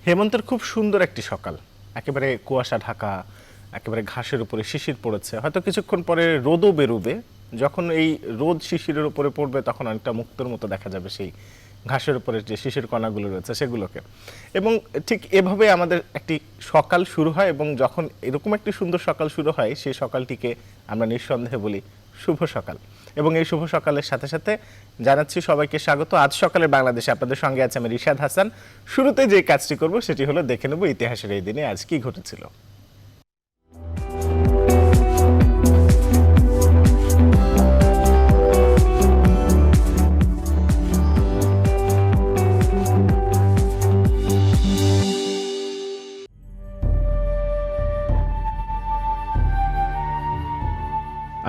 হেমন্তের খুব সুন্দর একটি সকাল, একেবারে কুয়াশা ঢাকা, একেবারে ঘাসের উপরে শিশির পড়েছে, হয়তো কিছুক্ষণ পরে রোদও বেরোবে। যখন এই রোদ শিশিরের উপরে পড়বে তখন অনেকটা মুক্তোর মতো দেখা যাবে সেই ঘাসের উপরে যে শিশির কণাগুলো রয়েছে সেগুলোকে। এবং ঠিক এভাবে আমাদের একটি সকাল শুরু হয়, এবং যখন এরকম একটি সুন্দর সকাল শুরু হয় সেই সকালটিকে আমরা নিঃসন্দেহে বলি শুভ সকাল। এবং এই শুভ সকালের সাথে সাথে জানাচ্ছি সবাইকে স্বাগত। আজ সকালের বাংলাদেশে আপনাদের সঙ্গে আছে আমি রিশাদ হাসান। শুরুতে যে কাজটি করব সেটি হলো দেখে নেব ইতিহাসের এই দিনে আজ কি ঘটেছিল।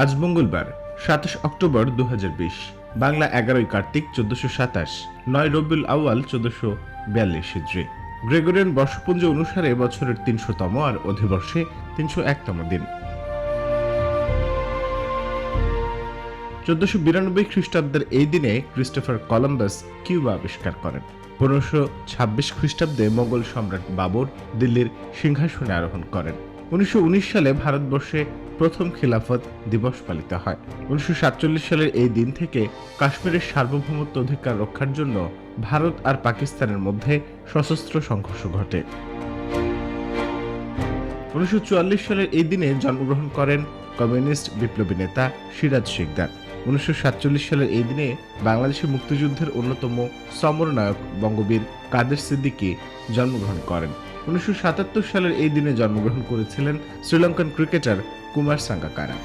আজ মঙ্গলবার ২৭ অক্টোবর ২০২০, বাংলা ১১ই কার্তিক ১৪২৭, ৯ রবিউল আউয়াল ১৪৪২ হিজরি। গ্রেগরিয়ান বর্ষপঞ্জি অনুসারে বছরের ৩০০তম আর অধিবর্ষে ৩০১তম দিন। ১৪৯২ খ্রিস্টাব্দের এই দিনে ক্রিস্টোফার কলম্বাস কিউবা আবিষ্কার করেন। ১৫২৬ খ্রিস্টাব্দে মোগল সম্রাট বাবর দিল্লির সিংহাসনে আরোহণ করেন। ১৯১৯ সালে ভারতবর্ষে প্রথম খিলাফত দিবস পালিত হয়। ১৯৪৭ সালের এই দিন থেকে কাশ্মীরের সার্বভৌমত্ব অধিকার রক্ষার জন্য ভারত আর পাকিস্তানের মধ্যে সশস্ত্র সংঘর্ষ ঘটে। ১৯৪৪ সালের এই দিনে জন্মগ্রহণ করেন কমিউনিস্ট বিপ্লবী নেতা সিরাজ শিকদার। ১৯৪৭ সালের এই দিনে বাংলাদেশের মুক্তিযুদ্ধের অন্যতম সমরনায়ক বঙ্গবীর কাদের সিদ্দিকী জন্মগ্রহণ করেন। ১৯৭৭ সালের এই দিনে জন্মগ্রহণ করেছিলেন শ্রীলঙ্কান ক্রিকেটার কুমার সাঙ্গাকারা।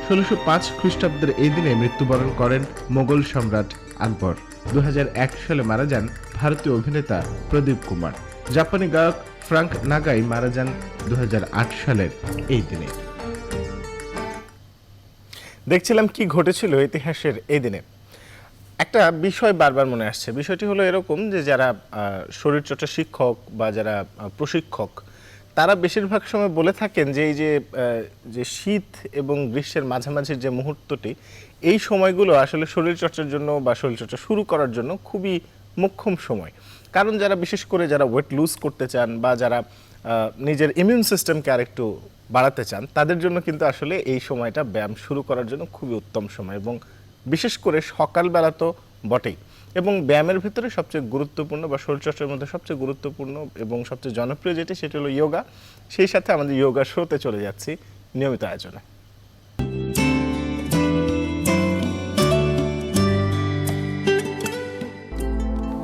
১৬০৫ খ্রিস্টাব্দের এই দিনে মৃত্যুবরণ করেন মোগল সম্রাট আকবর। ২০০১ সালে মারা যান ভারতীয় অভিনেতা প্রদীপ কুমার। জাপানি গায়ক ফ্রাঙ্ক নাগাই মারা যান ২০০৮ সালের এই দিনে। দেখছিলাম কি ঘটেছিল ইতিহাসের এই দিনে। একটা বিষয় বারবার মনে আসছে। বিষয়টি হলো এরকম যে যারা শরীরচর্চা শিক্ষক বা যারা প্রশিক্ষক তারা বেশিরভাগ সময় বলে থাকেন যে এই যে শীত এবং গ্রীষ্মের মাঝামাঝির যে মুহূর্তটি, এই সময়গুলো আসলে শরীরচর্চার জন্য বা শরীরচর্চা শুরু করার জন্য খুবই মোক্ষম সময়। কারণ যারা বিশেষ করে যারা ওয়েট লুজ করতে চান বা যারা নিজের ইমিউন সিস্টেমকে আরেকটু বাড়াতে চান তাদের জন্য কিন্তু আসলে এই সময়টা ব্যায়াম শুরু করার জন্য খুবই উত্তম সময়, এবং বিশেষ করে সকালবেলা তো বটেই। এবং ব্যায়ামের ভিতরে সবচেয়ে গুরুত্বপূর্ণ বা শরীরচর্চার মধ্যে সবচেয়ে গুরুত্বপূর্ণ এবং সবচেয়ে জনপ্রিয় যেটি সেটি হলো ইয়োগা। সেই সাথে আমাদের ইয়োগা শোতে চলে যাচ্ছি নিয়মিত আয়োজনে।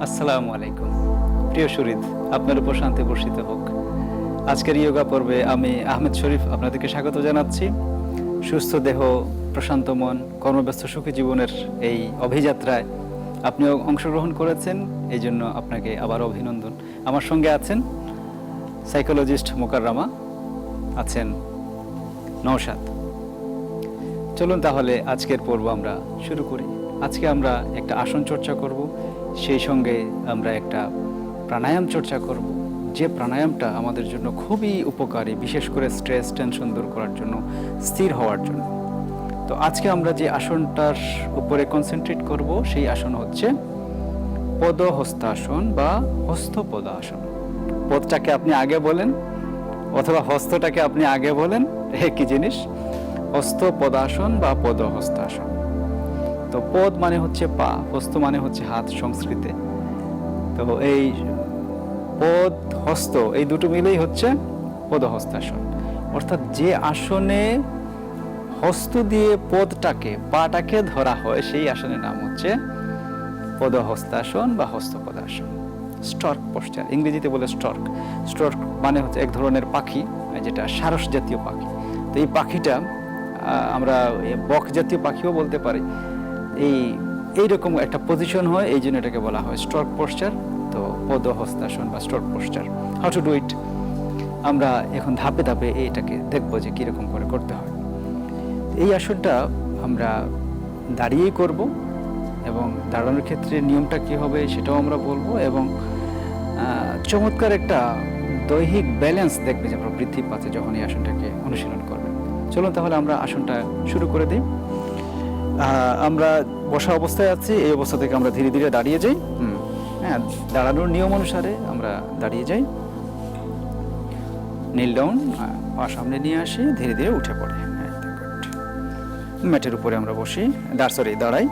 আসসালামু আলাইকুম প্রিয় শরীদ, আপনার উপর শান্তি বর্ষিত হোক। আজকের ইয়োগা পর্বে আমি আহমেদ শরীফ আপনাদেরকে স্বাগত জানাচ্ছি। সুস্থ দেহ, প্রশান্ত মন, কর্মব্যস্ত সুখী জীবনের এই অভিযাত্রায় আপনিও অংশগ্রহণ করেছেন, এই জন্য আপনাকে আবার অভিনন্দন। আমার সঙ্গে আছেন সাইকোলজিস্ট মোকাররমা, আছেন নওশাদ। চলুন তাহলে আজকের পর্ব আমরা শুরু করি। আজকে আমরা একটা আসন চর্চা করব, সেই সঙ্গে আমরা একটা প্রাণায়াম চর্চা করব, যে প্রাণায়ামটা আমাদের জন্য খুবই উপকারী, বিশেষ করে স্ট্রেস টেনশন দূর করার জন্য, স্থির হওয়ার জন্য। তো আজকে আমরা যে আসনটার উপরে কনসেন্ট্রেট করব সেই আসন হচ্ছে পদহস্তাসন বা হস্তপদাসন। পদটাকে আপনি আগে বলেন অথবা হস্তটাকে আপনি আগে বলেন, একই জিনিস। হস্তপদাসন বা পদহস্তাসন। তো পদ মানে হচ্ছে পা, হস্ত মানে হচ্ছে হাত সংস্কৃতে। তো এই পদ হস্ত এই দুটো মিলেই হচ্ছে পদহস্তাসন। অর্থাৎ যে আসনে হস্ত দিয়ে পদটাকে, পাটাকে ধরা হয় সেই আসনের নাম হচ্ছে পদহস্তাসন বা হস্তপদাসন। স্টর্ক পশ্চার, ইংরেজিতে বলে স্টর্ক। স্টর্ক মানে হচ্ছে এক ধরনের পাখি, যেটা সারস জাতীয় পাখি। তো এই পাখিটা আমরা বক জাতীয় পাখিও বলতে পারি। এইরকম একটা পজিশন হয়, এই জন্য এটাকে বলা হয় স্টর্ক পশ্চার। তো পদহস্তাসন বা stork posture, how to do it আমরা এখন ধাপে ধাপে এইটাকে দেখবো যে কীরকম করে করতে হয়। এই আসনটা আমরা দাঁড়িয়েই করব, এবং দাঁড়ানোর ক্ষেত্রে নিয়মটা কী হবে সেটাও আমরা বলবো, এবং চমৎকার একটা দৈহিক ব্যালেন্স দেখবে যে আমরা বৃদ্ধি পাচ্ছে যখন এই আসনটাকে অনুশীলন করবেন। চলুন তাহলে আমরা আসনটা শুরু করে দিই। আমরা বসা অবস্থায় আছি, এই অবস্থা থেকে আমরা ধীরে ধীরে দাঁড়িয়ে যাই। হ্যাঁ, দাঁড়ানোর নিয়ম অনুসারে আমরা দাঁড়িয়ে যাই, নীল ডাউন, পা সামনে নিয়ে আসি, ধীরে ধীরে উঠে পড়ে। ম্যাটের উপরে আমরা বসি, দাঁড়াই।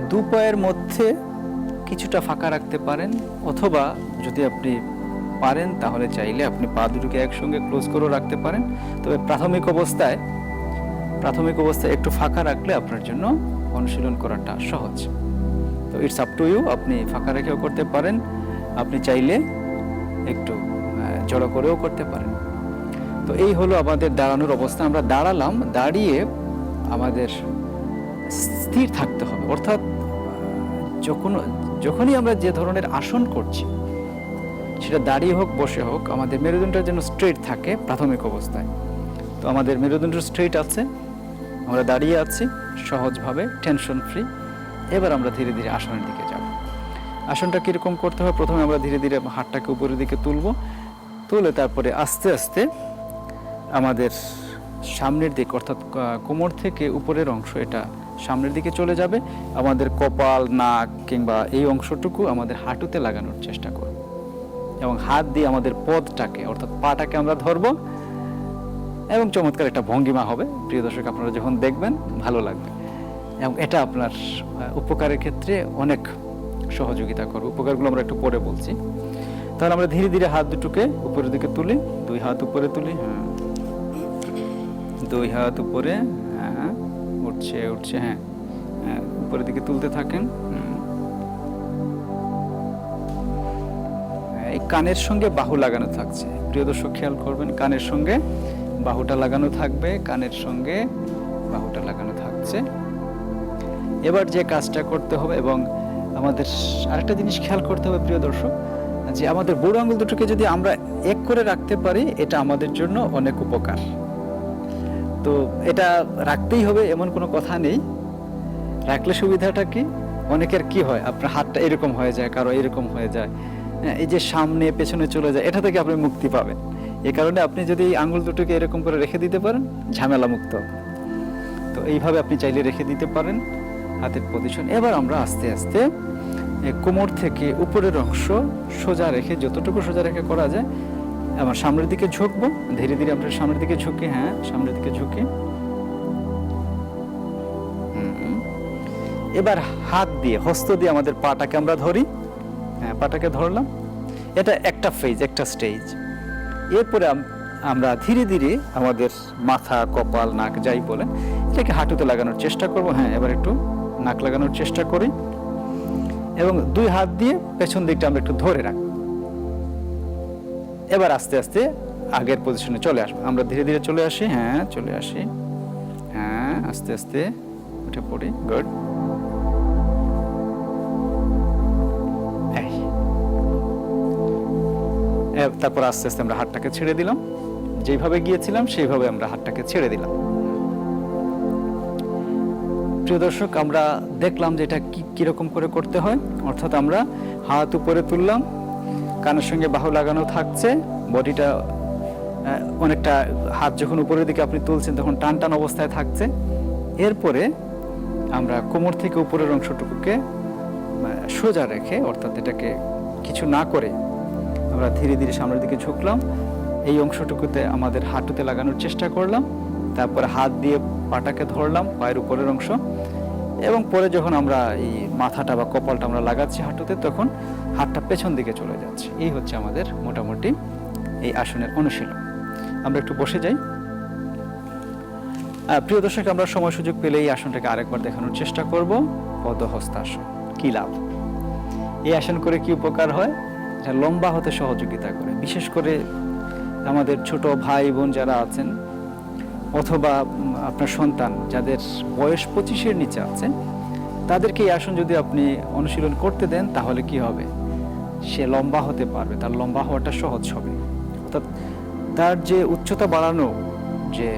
দু পায়ের মধ্যে কিছুটা ফাঁকা রাখতে পারেন, অথবা যদি আপনি পারেন তাহলে চাইলে আপনি পা দুটোকে একসঙ্গে ক্লোজ করেও রাখতে পারেন। তবে প্রাথমিক অবস্থায় একটু ফাঁকা রাখলে আপনার জন্য অনুশীলন করাটা সহজ। তো ইটস আপ টু ইউ, আপনি ফাঁকা রেখেও করতে পারেন, আপনি চাইলে একটু জড়ো করেও করতে পারেন। তো এই হলো আমাদের দাঁড়ানোর অবস্থা। আমরা দাঁড়ালাম, দাঁড়িয়ে আমাদের স্থির থাকতে হবে, অর্থাৎ যখনই আমরা যে ধরনের আসন করছি, সেটা দাঁড়িয়ে হোক বসে হোক, আমাদের মেরুদণ্ডটা যেন স্ট্রেট থাকে প্রাথমিক অবস্থায়। তো আমাদের মেরুদণ্ড স্ট্রেট আছে, আমরা দাঁড়িয়ে আছি সহজভাবে, টেনশন ফ্রি। এবার আমরা ধীরে ধীরে আসনের দিকে যাব। আসনটা কীরকম করতে হবে? প্রথমে আমরা ধীরে ধীরে হাতটাকে উপরের দিকে তুলে তারপরে আস্তে আস্তে আমাদের সামনের দিক, অর্থাৎ কোমর থেকে উপরের অংশ, এটা সামনের দিকে চলে যাবে। আমাদের কপাল, নাক কিংবা এই অংশটুকু আমাদের হাঁটুতে লাগানোর চেষ্টা করব, এবং হাত দিয়ে আমাদের পদটাকে, অর্থাৎ পাটাকে আমরা ধরবো, এবং চমৎকার একটা ভঙ্গিমা হবে। প্রিয় দর্শক, আপনারা যখন দেখবেন ভালো লাগবে, এবং এটা আপনার উপকারের ক্ষেত্রে অনেক সহযোগিতা করবে। উপকারগুলো আমরা একটু পরে বলছি। তাহলে আমরা ধীরে ধীরে হাত দুটোকে উপরের দিকে তুলি, দুই হাত উপরে তুলি, হ্যাঁ, দুই হাত উপরে, হ্যাঁ, উঠছে, হ্যাঁ, উপরের দিকে তুলতে থাকেন। এই কানের সঙ্গে বাহু লাগানো থাকছে, প্রিয় দর্শক খেয়াল করবেন, কানের সঙ্গে বাহুটা লাগানো থাকবে, কানের সঙ্গে বাহুটা লাগানো থাকছে। এবার যে কাজটা করতে হবে, এবং আমাদের আরেকটা জিনিস খেয়াল করতে হবে প্রিয় দর্শক, যে আমাদের বুড়ো আঙুল দুটোকে যদি আমরা এক করে রাখতে পারি, এটা আমাদের জন্য অনেক উপকার। তো এটা রাখতেই হবে এমন কোনো কথা নেই। রাখলে সুবিধাটা কি? অনেকের কি হয়, আপনার হাতটা এরকম হয়ে যায়, কারো এরকম হয়ে যায়, এই যে সামনে পেছনে চলে যায়, এটা থেকে আপনি মুক্তি পাবেন। এই কারণে আপনি যদি আঙুল দুটোকে এরকম করে রেখে দিতে পারেন, ঝামেলা মুক্ত। তো এইভাবে আপনি চাইলে রেখে দিতে পারেন হাতের পজিশন। এবার আমরা আস্তে আস্তে কোমর থেকে উপরের অংশ সোজা রেখে, যতটুকু সোজা রেখে করা যায়, আমার সামনের দিকে ঝুঁকবো। ধীরে ধীরে আমরা সামনের দিকে ঝুঁকি, হ্যাঁ, সামনের দিকে ঝুঁকি। এবার হাত দিয়ে, হস্ত দিয়ে আমাদের পাটাকে আমরা ধরি, হ্যাঁ, পাটাকে ধরলাম। এটা একটা ফেজ, একটা স্টেজ। এরপরে আমরা ধীরে ধীরে আমাদের মাথা, কপাল, নাক যাই বলেন, এটাকে হাঁটুতে লাগানোর চেষ্টা করব। হ্যাঁ, এবার একটু নাক লাগানোর চেষ্টা করি, এবং দুই হাত দিয়ে পেছন দিকটা আমরা একটু ধরে রাখি। এবার আস্তে আস্তে আগের পজিশনে চলে আসবো। আমরা ধীরে ধীরে চলে আসি, হ্যাঁ, চলে আসি, হ্যাঁ, আস্তে আস্তে উঠে পড়ি। গুড। তারপর আস্তে আস্তে আমরা হাতটাকে ছেড়ে দিলাম, যেভাবে গিয়েছিলাম সেইভাবে আমরা হাতটাকে ছেড়ে দিলাম। প্রিয় দর্শক, আমরা দেখলাম যে এটা কিরকম করে করতে হয়। অর্থাৎ আমরা হাত উপরে তুললাম, কানের সঙ্গে বাহু লাগানো থাকছে, বডিটা অনেকটা, হাত যখন উপরের দিকে আপনি তুলছেন তখন টান টান অবস্থায় থাকছে। এরপরে আমরা কোমর থেকে উপরের অংশটুকুকে সোজা রেখে, অর্থাৎ এটাকে কিছু না করে আমরা ধীরে ধীরে সামনের দিকে ঝুঁকলাম। এই অংশটুকুতে আমাদের হাঁটুতে লাগানোর চেষ্টা করলাম। তারপরে হাত দিয়ে পাটাকে ধরলাম, পায়ের উপরের অংশ, এবং পরে যখন আমরা এই মাথাটা বা কপালটা আমরা লাগাচ্ছি হাঁটুতে, তখন হাতটা পেছন দিকে চলে যাচ্ছে। এই হচ্ছে আমাদের মোটামুটি এই আসনের অনুশীলন। আমরা একটু বসে যাই। প্রিয় দর্শক, আমরা সময় সুযোগ পেলে এই আসনটাকে আরেকবার দেখানোর চেষ্টা করব। পদহস্তাসন কি লাভ? এই আসন করে কি উপকার হয়? এটা লম্বা হতে সহযোগিতা করে। বিশেষ করে আমাদের ছোট ভাই বোন যারা আছেন, অথবা আপনার সন্তান যাদের বয়স 25-এর নিচে আছে, তাদেরকে এই আসন যদি আপনি অনুশীলন করতে দেন, তাহলে কি হবে? সে লম্বা হতে পারবে, তার লম্বা হওয়াটা সহজ হবে। অর্থাৎ তার যে উচ্চতা বাড়ানো যে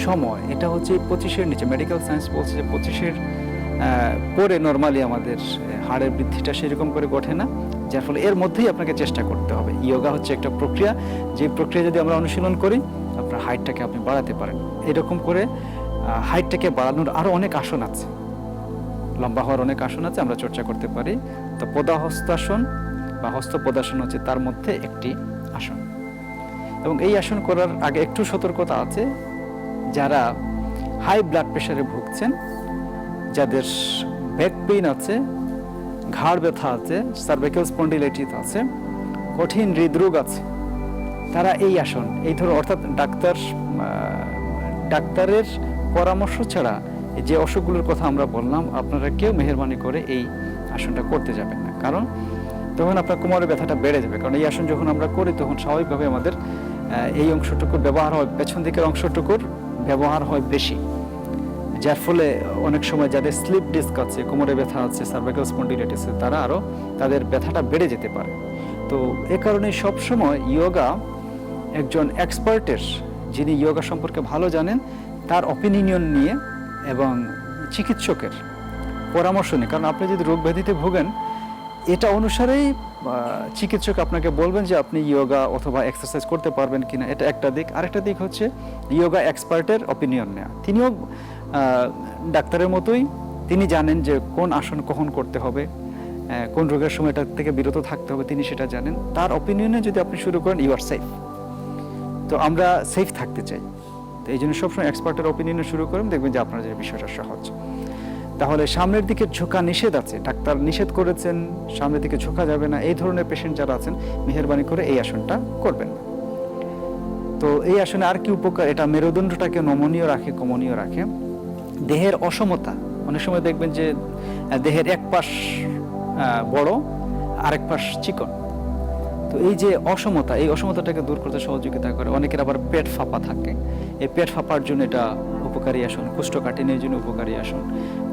সময়, এটা হচ্ছে 25-এর নিচে। মেডিকেল সায়েন্স বলছে যে 25-এর পরে নর্মালি আমাদের হাড়ের বৃদ্ধিটা সেরকম করে ঘটে না, যার ফলে এর মধ্যেই আপনাকে চেষ্টা করতে হবে। ইয়োগা হচ্ছে একটা প্রক্রিয়া, যে প্রক্রিয়া যদি আমরা অনুশীলন করি, আপনার হাইটটাকে আপনি বাড়াতে পারেন। এরকম করে হাইটটাকে বাড়ানোর আরও অনেক আসন আছে, লম্বা হওয়ার অনেক আসন আছে, আমরা চর্চা করতে পারি। তো পদাহস্তাসন বা হস্তপদাসন হচ্ছে তার মধ্যে একটি আসন। এবং এই আসন করার আগে একটু সতর্কতা আছে, যারা হাই ব্লাড প্রেশারে ভুগছেন, যাদের ব্যাক পেইন আছে, ঘাড় ব্যথা আছে, সার্ভাইকাল স্পন্ডিলাইটিস আছে, কঠিন হৃদরোগ আছে, তারা এই আসন এই ধরো অর্থাৎ ডাক্তারের পরামর্শ ছাড়া যে অসুখগুলোর কথা আমরা বললাম, আপনারা কেউ মেহেরবানি করে এই আসনটা করতে যাবেন না, কারণ তখন আপনার কোমরের ব্যথাটা বেড়ে যাবে। কারণ এই আসন যখন আমরা করি তখন স্বাভাবিকভাবে আমাদের এই অংশটুকুর ব্যবহার হয়, পেছন দিকের অংশটুকুর ব্যবহার হয় বেশি, যার ফলে অনেক সময় যাদের স্লিপ ডিস্ক আছে, কোমরে ব্যথা আছে, সার্ভাইকাল স্পন্ডিলাইটিস আছে, তারা আরও তাদের ব্যথাটা বেড়ে যেতে পারে। তো এ কারণে সবসময় ইয়োগা একজন এক্সপার্টের, যিনি ইয়োগা সম্পর্কে ভালো জানেন, তার অপিনিয়ন নিয়ে এবং চিকিৎসকের পরামর্শ নিয়ে, কারণ আপনি যদি রোগ ব্যাধিতে ভোগেন, এটা অনুসারেই চিকিৎসক আপনাকে বলবেন যে আপনি ইয়োগা অথবা এক্সারসাইজ করতে পারবেন কিনা, এটা একটা দিক। আরেকটা দিক হচ্ছে ইয়োগা এক্সপার্টের অপিনিয়ন নেওয়া। তিনিও ডাক্তারের মতোই, তিনি জানেন যে কোন আসন কখন করতে হবে, কোন রোগের সময় এটা থেকে বিরত থাকতে হবে, তিনি সেটা জানেন। তার অপিনিয়নে যদি আপনি শুরু করেন, ইউ আর সেফ। তো আমরা সেফ থাকতে চাই, তো এই জন্য সবসময় এক্সপার্টের অপিনিয়নে শুরু করেন, দেখবেন যে আপনার যে বিষয়টা সহজ। তাহলে সামনের দিকে ঝোঁকা নিষেধ আছে, ডাক্তার নিষেধ করেছেন সামনের দিকে ঝোঁকা যাবে না, এই ধরনের পেশেন্ট যারা আছেন, মেহেরবানি করে এই আসনটা করবেন না। তো এই আসনে আর কি উপকার, এটা মেরুদণ্ডটাকে নমনীয় রাখে, কমনীয় রাখে। দেহের অসমতা, অনেক সময় দেখবেন যে দেহের এক পাশ বড়, আরেক পাশ চিকন, তো এই যে অসমতা, এই অসমতাটাকে দূর করতে সহযোগিতা করে। অনেকের আবার পেট ফাঁপা থাকে, এই পেট ফাঁপার জন্য এটা উপকারী আসন, কোষ্ঠকাঠিন্যের জন্য উপকারী আসন।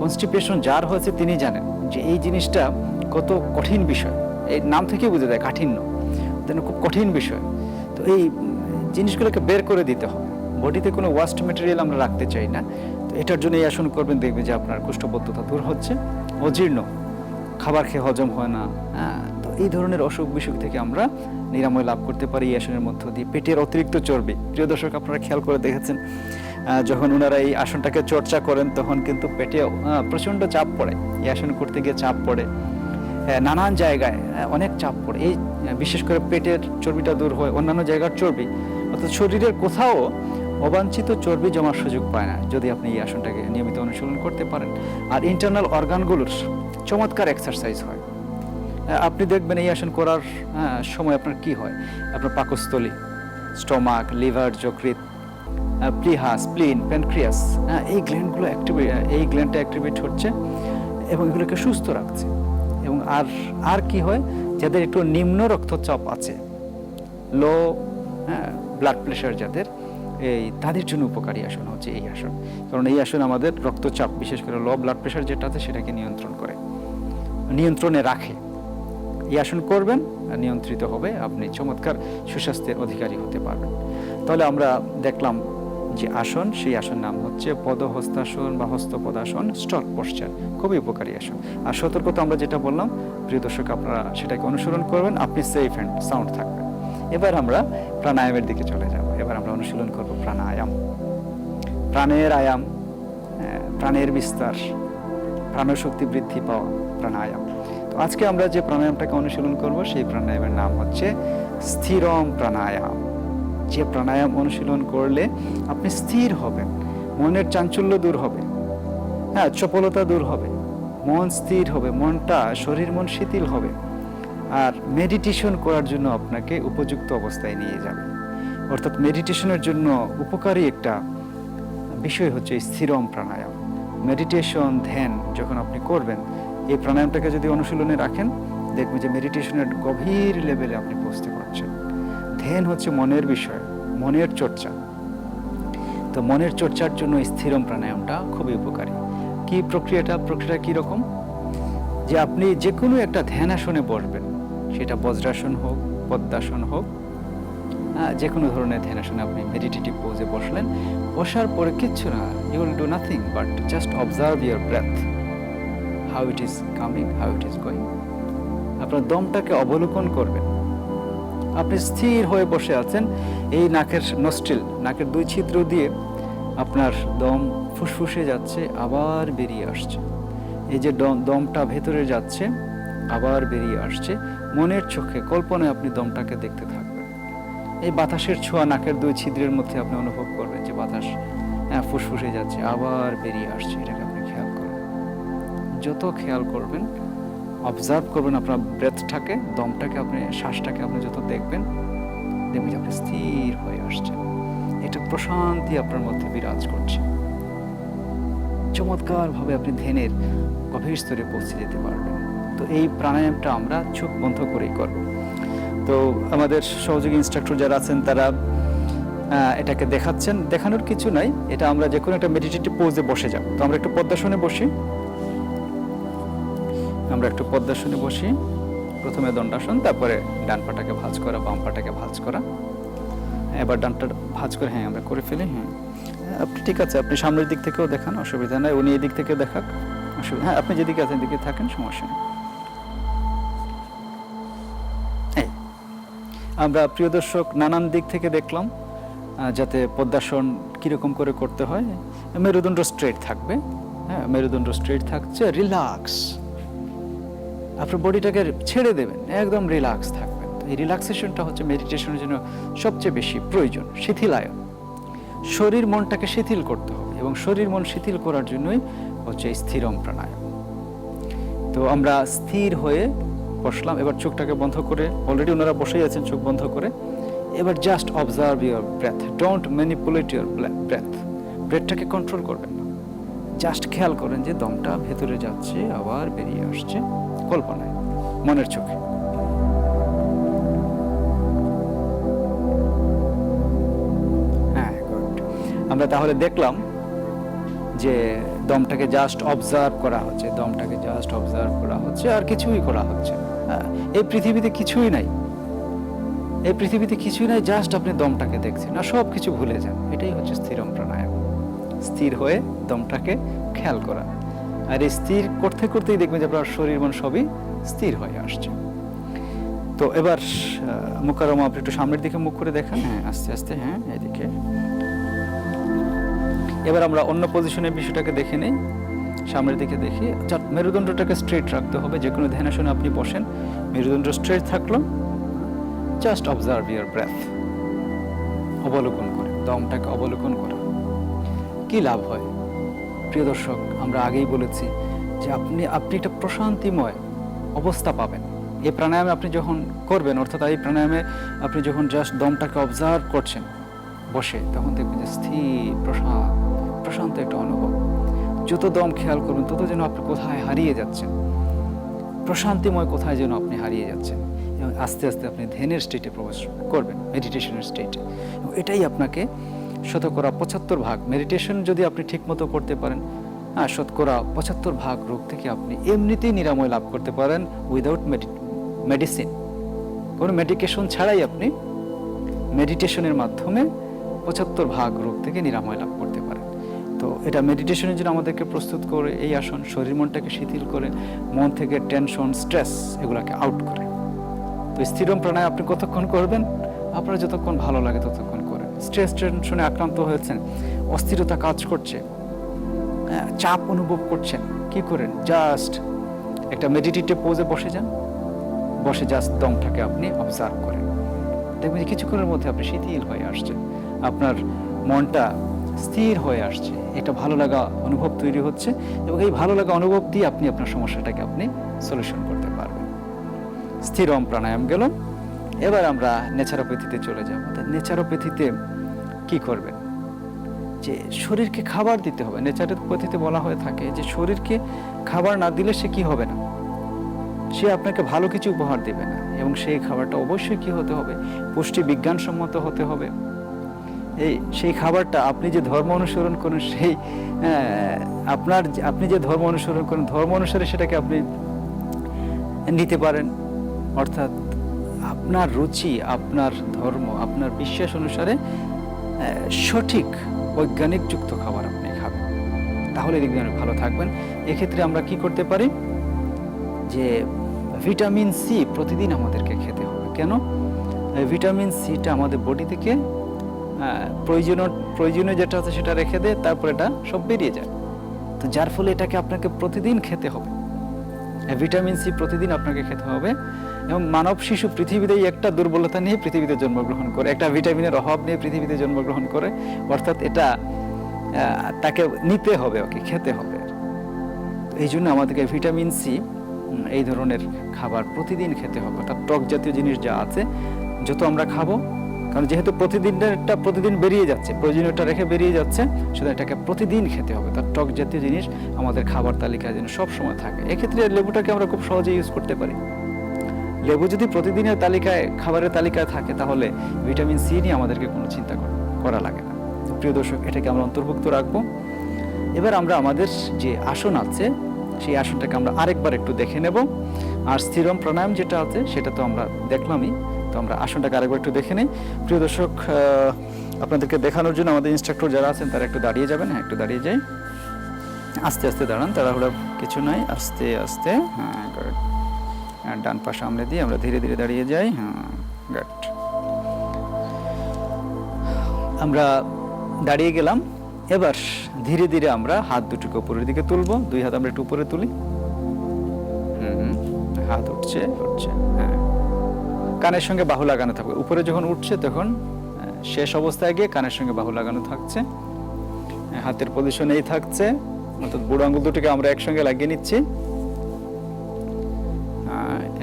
কনস্টিপেশন যার হয়েছে তিনি জানেন যে এই জিনিসটা কত কঠিন বিষয়, এই নাম থেকে বুঝে যায় কাঠিন্য, খুব কঠিন বিষয়। তো এই জিনিসগুলোকে বের করে দিতে হবে, বডিতে কোনো ওয়াস্ট ম্যাটেরিয়াল আমরা রাখতে চাই না। তো এটার জন্য এই আসন করবেন, দেখবেন যে আপনার কোষ্ঠবদ্ধতা দূর হচ্ছে, অজীর্ণ, খাবার খেয়ে হজম হয় না, তো এই ধরনের অসুখ বিসুখ থেকে আমরা নিরাময় লাভ করতে পারি এই আসনের মধ্য দিয়ে। পেটের অতিরিক্ত চর্বি, প্রিয় দর্শক আপনারা খেয়াল করে দেখেছেন, যখন ওনারা এই আসনটাকে চর্চা করেন তখন কিন্তু পেটে প্রচণ্ড চাপ পড়ে, এই আসন করতে গিয়ে চাপ পড়ে, নানান জায়গায় অনেক চাপ পড়ে। এই বিশেষ করে পেটের চর্বিটা দূর হয়, অন্যান্য জায়গার চর্বি, অর্থাৎ শরীরের কোথাও অবাঞ্ছিত চর্বি জমার সুযোগ পায় না যদি আপনি এই আসনটাকে নিয়মিত অনুশীলন করতে পারেন। আর ইন্টারনাল অর্গানগুলোর চমৎকার এক্সারসাইজ হয়। আপনি দেখবেন এই আসন করার সময় আপনার কি হয়, আপনার পাকস্থলী, স্টমাক, লিভার, যকৃৎ, প্লিহা, স্প্লিন, প্যানক্রিয়াস, এই গ্ল্যান্ডগুলো এই গ্ল্যান্ডটা অ্যাক্টিভেট হচ্ছে এবং এগুলোকে সুস্থ রাখছে। এবং আর কি হয়, যাদের একটু নিম্ন রক্তচাপ আছে, লো ব্লাড প্রেশার যাদের, তাদের জন্য উপকারী আসন হচ্ছে এই আসন। কারণ এই আসন আমাদের রক্তচাপ, বিশেষ করে লো ব্লাড প্রেশার যেটা আছে সেটাকে নিয়ন্ত্রণে রাখে। এই আসন করবেন, নিয়ন্ত্রিত হবে, আপনি চমৎকার সুস্বাস্থ্যের অধিকারী হতে পারবেন। তাহলে আমরা দেখলাম যে আসন, সেই আসন নাম হচ্ছে পদহস্তাসন বা হস্তপদাসন, স্টক পশ্চার, খুবই উপকারী আসন। আর সতর্কতা আমরা যেটা বললাম, প্রিয় দর্শক আপনারা সেটাকে অনুসরণ করবেন, আপনি সেফ অ্যান্ড সাউন্ড থাকবেন। এবার আমরা প্রাণায়ামের দিকে চলে যাব। এবার আমরা অনুশীলন করব প্রাণায়াম, প্রাণের আয়াম, প্রাণের বিস্তার, প্রাণশক্তি বৃদ্ধি পাওয়া প্রাণায়াম। তো আজকে আমরা যে প্রাণায়ামটাকে অনুশীলন করব সেই প্রাণায়ামের নাম হচ্ছে স্থিরম প্রাণায়াম। যে প্রাণায়াম অনুশীলন করলে আপনি স্থির হবেন, মনের চাঞ্চল্য দূর হবে, চপলতা দূর হবে, মন স্থির হবে, মনটা শরীর মন শিথিল হবে, আর মেডিটেশন করার জন্য আপনাকে উপযুক্ত অবস্থায় নিয়ে যাবে। অর্থাৎ মেডিটেশনের জন্য উপকারী একটা বিষয় হচ্ছে স্থিরম প্রাণায়াম। মেডিটেশন, ধ্যান যখন আপনি করবেন, এই প্রাণায়ামটাকে যদি অনুশীলনে রাখেন, দেখবেন যে মেডিটেশনের গভীর লেভেলে আপনি পৌঁছতে পারছেন। ধ্যান হচ্ছে মনের বিষয়, মনের চর্চা। তো মনের চর্চার জন্য স্থিরম প্রাণায়ামটা খুবই উপকারী। কি প্রক্রিয়াটা কীরকম, যে আপনি যে কোনো একটা ধ্যান আসনে বসবেন, সেটা বজ্রাসন হোক, পদ্মাসন হোক, যে কোনো ধরনের ধ্যান আসনে আপনি মেডিটেটিভ পোজে বসলেন। বসার পরে কিচ্ছু না, you will do nothing but just observe your breath, how it is coming, how it is going. আপনার দমটাকে অবলোকন করবেন। আপনি স্থির হয়ে বসে আছেন, এই নাকের নস্ট্রিল, নাকের দুই ছিদ্র দিয়ে আপনার দম ফুসফুসে যাচ্ছে, আবার বেরিয়ে আসছে। এই যে দমটা ভেতরে যাচ্ছে, আবার বেরিয়ে আসছে। মনের চোখে কল্পনায় আপনি দমটাকে দেখতে থাকবেন। এই বাতাসের ছোঁয়া নাকের 2 ছিদ্রের মধ্যে আপনি অনুভব করবেন যে বাতাস ফুসফুসে যাচ্ছে, আবার বেরিয়ে আসছে। এটাকে আপনি খেয়াল করবেন। যত খেয়াল করবেন, অবজার্ভ করবেন আপনার ব্রেথটাকে, দমটাকে, আপনি শ্বাসটাকে আপনি যত দেখবেন, দেখবেন যে আপনি স্থির হয়ে আসছেন। এটা প্রশান্তি আপনার মধ্যে বিরাজ করছে। চমৎকারভাবে আপনি ধ্যানের গভীর স্তরে পৌঁছে যেতে পারবেন। তো এই প্রাণায়ামটা আমরা চোখ বন্ধ করেই করব। তো আমাদের সহযোগী ইনস্ট্রাক্টর যারা আছেন তারা এটাকে দেখাচ্ছেন। দেখানোর কিছু নাই, এটা আমরা যে কোনো একটা মেডিটেটিভ পোজে বসে যাব। তো আমরা একটু পদ্মাসনে বসি। প্রথমে দণ্ডাসন, তারপরে ডান পাটাকে ভাঁজ করা, বাম পাটাকে ভাঁজ করা। এবার ডানটা ভাঁজ করে আমরা করে ফেলি। আপনি ঠিক আছে, আপনি সামনের দিক থেকেও দেখান, অসুবিধা নাই। উনি এই দিক থেকে দেখাক, অসুবিধা। আপনি যেদিকে আছেন এদিকে থাকেন, সমস্যা নেই। আমরা প্রিয় দর্শক নানান দিক থেকে দেখলাম, যাতে পদ্মাসন কিরকম করে করতে হয়। মেরুদণ্ড স্ট্রেট থাকবে, মেরুদণ্ড স্ট্রেট থাকছে, রিল্যাক্স। আপনার বডিটাকে ছেড়ে দেবেন, একদম রিল্যাক্স থাকবেন। এই রিল্যাক্সেশনটা হচ্ছে মেডিটেশনের জন্য সবচেয়ে বেশি প্রয়োজন। শিথিলায়ন, শরীর মনটাকে শিথিল করতে হবে, এবং শরীর মন শিথিল করার জন্যই হচ্ছে স্থিরম প্রাণায়াম। তো আমরা স্থির হয়ে বসলাম। এবার চোখটাকে বন্ধ করে, অলরেডি ওনারা বসেই আছেন চোখ বন্ধ করে। এবার just observe your breath, don't manipulate your breath. ব্রেথটাকে কন্ট্রোল করবেন না, জাস্ট খেয়াল করেন যে দমটা ভেতরে যাচ্ছে, আবার বেরিয়ে আসছে, কল্পনায়, মনের চোখে। গুড। আমরা তাহলে দেখলাম যে দমটাকে জাস্ট অবজার্ভ করা হচ্ছে, আর কিছুই করা হচ্ছে না। এই পৃথিবীতে কিছুই নাই, জাস্ট আপনি দমটাকে দেখছেন, আর সব কিছু ভুলে যান। এটাই হচ্ছে স্থিরম প্রাণায়াম। স্থির হয়ে দমটাকে খেয়াল করা, আর এই স্থির করতে করতেই দেখবেন যে আপনার শরীর মন সবই স্থির হয়ে আসছে। তো এবার মুকাররমা, আপনি একটু সামনের দিকে মুখ করে দেখান। আস্তে আস্তে, এদিকে। এবার আমরা অন্য পজিশনের বিষয়টাকে দেখে নেই। সামনের দিকে দেখি, মেরুদণ্ডটাকে স্ট্রেট রাখতে হবে। যে কোনো ধ্যানাসনে আপনি বসেন, মেরুদণ্ড স্ট্রেট থাকলো, জাস্ট অবজার্ভ ইউর ব্রেথ, অবলোকন করে, দমটাকে অবলোকন করা। কি লাভ হয় প্রিয় দর্শক? আমরা আগেই বলেছি যে আপনি একটা প্রশান্তিময় অবস্থা পাবেন এই প্রাণায়ামে আপনি যখন করবেন। অর্থাৎ এই প্রাণায়ামে আপনি যখন জাস্ট দমটাকে অবজার্ভ করছেন বসে, তখন দেখবেন যে স্থির, প্রশান্ত একটা অনুভব। যত দম খেয়াল করবেন, তত যেন আপনি কোথায় হারিয়ে যাচ্ছেন, প্রশান্তিময় কোথায় যেন আপনি হারিয়ে যাচ্ছেন। এবং আস্তে আস্তে আপনি ধ্যানের স্টেটে প্রবেশ করবেন, মেডিটেশনের স্টেটে। এটাই আপনাকে শতকরা 75% মেডিটেশন যদি আপনি ঠিকমতো করতে পারেন, শতকরা 75% রোগ থেকে আপনি এমনিতেই নিরাময় লাভ করতে পারেন, উইদাউট মেডিসিন। কোনো মেডিকেশন ছাড়াই আপনি মেডিটেশনের মাধ্যমে 75% রোগ থেকে নিরাময় লাভ করতে পারেন। তো এটা মেডিটেশনের জন্য আমাদেরকে প্রস্তুত করে এই আসন শরীর মনটাকে শিথিল করে, মন থেকে টেনশন, স্ট্রেস এগুলাকে আউট করে। তো স্থিরম প্রাণায়াম আপনি কতক্ষণ করবেন? আপনার যতক্ষণ ভালো লাগে ততক্ষণ করেন। স্ট্রেস টেনশনে আক্রান্ত হয়েছেন, অস্থিরতা কাজ করছে, চাপ অনুভব করছেন, কি করেন? জাস্ট একটা মেডিটেটিভ পোজে বসে যান, বসে জাস্ট দমটাকে আপনি অবজার্ভ করেন। দেখবেন কিছুক্ষণের মধ্যে আপনি শিথিল হয়ে আসছেন, আপনার মনটা স্থির হয়ে আসছে, একটা ভালো লাগা অনুভব তৈরি হচ্ছে, এবং এই ভালো লাগা অনুভব দিয়ে আপনি আপনার সমস্যাটাকে আপনি সলিউশন করতে পারবেন। স্থিরম প্রাণায়াম গেল। এবার আমরা নেচারোপ্যাথিতে চলে যাব। নেচারোপ্যাথিতে কি করবেন? যে শরীরকে খাবার দিতে হবে। নেচারোপ্যাথিতে বলা হয়ে থাকে যে শরীরকে খাবার না দিলে সে কি হবে না, সে আপনাকে ভালো কিছু উপহার দেবে না, এবং সেই খাবারটা অবশ্যই কি হতে হবে? পুষ্টি বিজ্ঞানসম্মত হতে হবে। সেই খাবারটা আপনি যে ধর্ম অনুসরণ করেন, সেই আপনি যে ধর্ম অনুসরণ করেন, ধর্ম অনুসারে সেটাকে আপনি নিতে পারেন। অর্থাৎ আপনার রুচি, আপনার ধর্ম, আপনার বিশ্বাস অনুসারে সঠিক বৈজ্ঞানিক যুক্ত খাবার আপনি খাবেন, তাহলে দেখবেন ভালো থাকবেন। এক্ষেত্রে আমরা কি করতে পারি? যে ভিটামিন সি প্রতিদিন আমাদেরকে খেতে হবে। কেন? ভিটামিন সিটা আমাদের বডি থেকে প্রয়োজনীয় যেটা আছে সেটা রেখে দেয়, তারপর এটা সব বেরিয়ে যায়। তো যার ফলে এটাকে আপনাকে প্রতিদিন খেতে হবে। ভিটামিন সি প্রতিদিন আপনাকে খেতে হবে। এবং মানব শিশু পৃথিবীতে এই একটা দুর্বলতা নিয়ে পৃথিবীতে জন্মগ্রহণ করে, একটা ভিটামিনের অভাব নিয়ে পৃথিবীতে জন্মগ্রহণ করে, অর্থাৎ এটা তাকে নিতে হবে, ওকে খেতে হবে। এই জন্য আমাদেরকে ভিটামিন সি এই ধরনের খাবার প্রতিদিন খেতে হবে। অর্থাৎ টক জাতীয় জিনিস যা আছে যত আমরা খাবো, কারণ যেহেতু প্রতিদিন বেরিয়ে যাচ্ছে, প্রয়োজনীয়টা রেখে বেরিয়ে যাচ্ছে, সুতরাং এটাকে প্রতিদিন খেতে হবে। তার টক জাতীয় জিনিস আমাদের খাবার তালিকায় যেন সবসময় থাকে। এক্ষেত্রে লেবুটাকে আমরা খুব সহজে ইউজ করতে পারি। লেবু যদি প্রতিদিনের তালিকায়, খাবারের তালিকায় থাকে, তাহলে ভিটামিন সি নিয়ে আমাদেরকে কোনো চিন্তা করা লাগে না। প্রিয় দর্শক, এটাকে আমরা অন্তর্ভুক্ত রাখবো। এবার আমরা আমাদের যে আসন আছে সেই আসনটাকে আমরা আরেকবার একটু দেখে নেব। আর স্থিরম প্রাণায়াম যেটা আছে সেটা তো আমরা দেখলামই, তো আমরা আসনটাকে আরেকবার একটু দেখে নিই। প্রিয় দর্শক, আপনাদেরকে দেখানোর জন্য আমাদের ইনস্ট্রাক্টর যারা আছেন তারা একটু দাঁড়িয়ে যাবেন। হ্যাঁ, একটু দাঁড়িয়ে যাই। আস্তে আস্তে দাঁড়ান, তাড়াহুড়া কিছু নাই, আস্তে আস্তে। হ্যাঁ, গুড। ডান পা সামনে দিয়ে আমরা ধীরে ধীরে দাঁড়িয়ে যাই। হ্যাঁ, গুড। আমরা দাঁড়িয়ে গেলাম। এবার ধীরে ধীরে আমরা হাত দুটোকে উপরের দিকে তুলবো। দুই হাত আমরা একটু উপরে তুলি। হাত উঠছে। হ্যাঁ, কানের সঙ্গে বাহু লাগানো থাকবে। উপরে যখন উঠছে তখন শেষ অবস্থায় গিয়ে কানের সঙ্গে বাহু লাগানো থাকছে। হাতের পজিশন এই থাকছে, অর্থাৎ বুড়ো আঙুল দুটোকে আমরা একসঙ্গে লাগিয়ে নিচ্ছি।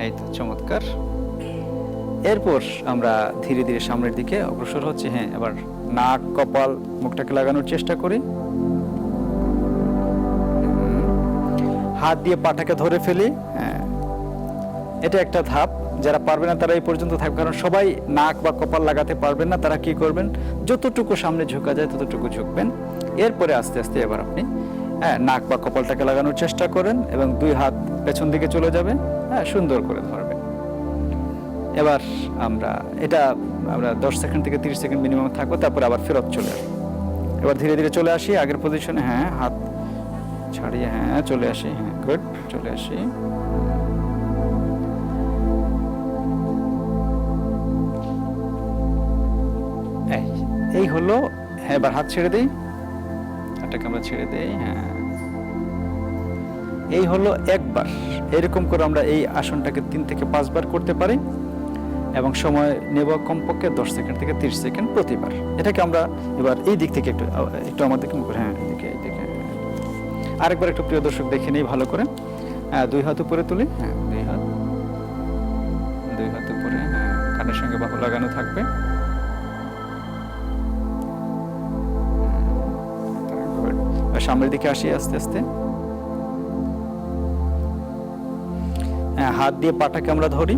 এই তো, চমৎকার। এরপর আমরা ধীরে ধীরে সামনের দিকে অগ্রসর হচ্ছে। হ্যাঁ, এবার নাক, কপাল, মুখটাকে লাগানোর চেষ্টা করি। হাত দিয়ে পাটাকে ধরে ফেলি। হ্যাঁ, এটা একটা ধাপ। যারা পারবে না তারা এই পর্যন্ত থাকবে, কারণ সবাই নাক বা কপাল লাগাতে পারবেন না। তারা কি করবেন, যতটুকু সামনে ঝুঁকা যায় ততটুকু ঝুঁকবেন। এরপরে আস্তে আস্তে এবার আপনি নাক বা কপালটাকে লাগানোর চেষ্টা করেন এবং দুই হাত পেছন দিকে চলে যাবে। হ্যাঁ, সুন্দর করে ধরবেন। এবার আমরা 10 সেকেন্ড থেকে 30 সেকেন্ড মিনিমাম থাকবো, তারপর আবার ফেরত চলে আসবো। এবার ধীরে ধীরে চলে আসি আগের পজিশনে। হ্যাঁ, হাত ছাড়িয়ে, হ্যাঁ, চলে আসি। হ্যাঁ, গুড, চলে আসি। এই হলো। হ্যাঁ, এবার হাত ছেড়ে দিই, হাতটাকে আমরা ছেড়ে দিই। হ্যাঁ, এই হলো একবার। এরকম করে আমরা এই আসনটাকে 3 থেকে 5 বার করতে পারি এবং সময় নেব কমপক্ষে 10 সেকেন্ড থেকে 30 সেকেন্ড প্রতিবার। এটাকে আমরা এবার এই দিক থেকে একটু আমাদেরকে, হ্যাঁ, এইদিকে আরেকবার একটু প্রিয় দর্শক দেখে নিই ভালো করে। হ্যাঁ, দুই হাত উপরে তুলি। হ্যাঁ, দুই হাত উপরে। হ্যাঁ, কানের সঙ্গে বাহু লাগানো থাকবে। সামনের দিকে আসি আস্তে আস্তে। হ্যাঁ, হাত দিয়ে পাটাকে আমরা ধরি।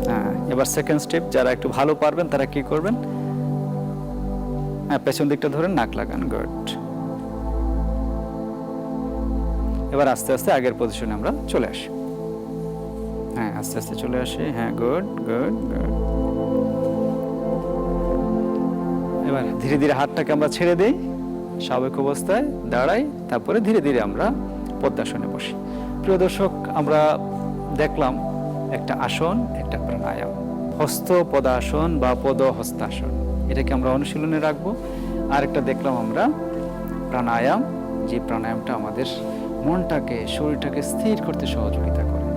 হ্যাঁ, এবার সেকেন্ড স্টেপ। যারা একটু ভালো পারবেন তারা কি করবেন, হ্যাঁ, পেছন দিকটা ধরেন, নাক লাগান। গুড। এবার আস্তে আস্তে আগের পজিশনে আমরা চলে আসি। হ্যাঁ, আস্তে আস্তে চলে আসি। হ্যাঁ, গুড। এবার ধীরে ধীরে হাতটাকে আমরা ছেড়ে দেই, স্বাভাবিক অবস্থায় দাঁড়াই, তারপরে ধীরে ধীরে আমরা পদ্মাসনে বসি। প্রিয় দর্শক, আমরা দেখলাম একটা আসন, একটা প্রাণায়াম, হস্ত পদাসন বা পদ হস্তাসন। এটাকে আমরা অনুশীলনে রাখবো। আর একটা দেখলাম আমরা প্রাণায়াম, যে প্রাণায়ামটা আমাদের মনটাকে, শরীরটাকে স্থির করতে সহযোগিতা করে,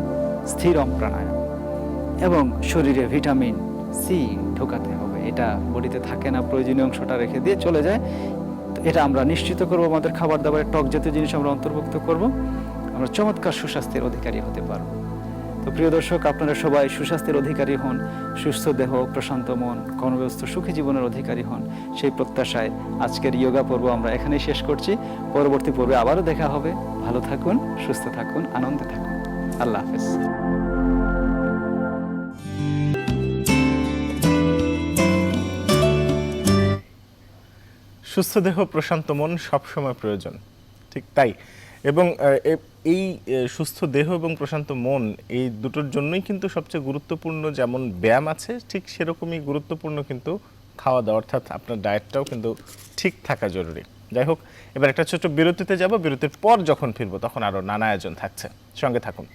স্থিরম প্রাণায়াম। এবং শরীরে ভিটামিন সি ঢোকাতে হবে। এটা বডিতে থাকে না, প্রয়োজনীয় অংশটা রেখে দিয়ে চলে যায়। এটা আমরা নিশ্চিত করবো। আমাদের খাবার দাবারে টক জাতীয় জিনিস আমরা অন্তর্ভুক্ত করব। আমরা চমৎকার সুস্বাস্থ্যের অধিকারী হতে পারবো। তো প্রিয় দর্শক, আপনারা সবাই সুস্বাস্থ্যের অধিকারী হন, সুস্থ দেহ, প্রশান্ত মন, কর্মব্যস্ত সুখী জীবনের অধিকারী হন, সেই প্রত্যাশায় আজকের যোগা পর্ব আমরা এখানেই শেষ করছি। পরবর্তী পর্বে আবারও দেখা হবে। ভালো থাকুন, সুস্থ থাকুন, আনন্দে থাকুন। আল্লাহ হাফেজ। সুস্থ দেহ, প্রশান্ত মন সবসময় প্রয়োজন, ঠিক তাই। এবং এই সুস্থ দেহ এবং প্রশান্ত মন, এই দুটোর জন্যই কিন্তু সবচেয়ে গুরুত্বপূর্ণ যেমন ব্যায়াম আছে, ঠিক সেরকমই গুরুত্বপূর্ণ কিন্তু খাওয়া দাওয়া, অর্থাৎ আপনার ডায়েটটাও কিন্তু ঠিক থাকা জরুরি। যাই হোক, এবার একটা ছোট্ট বিরতিতে যাব। বিরতির পর যখন ফিরবো তখন আরও নানা আয়োজন থাকছে, সঙ্গে থাকুন।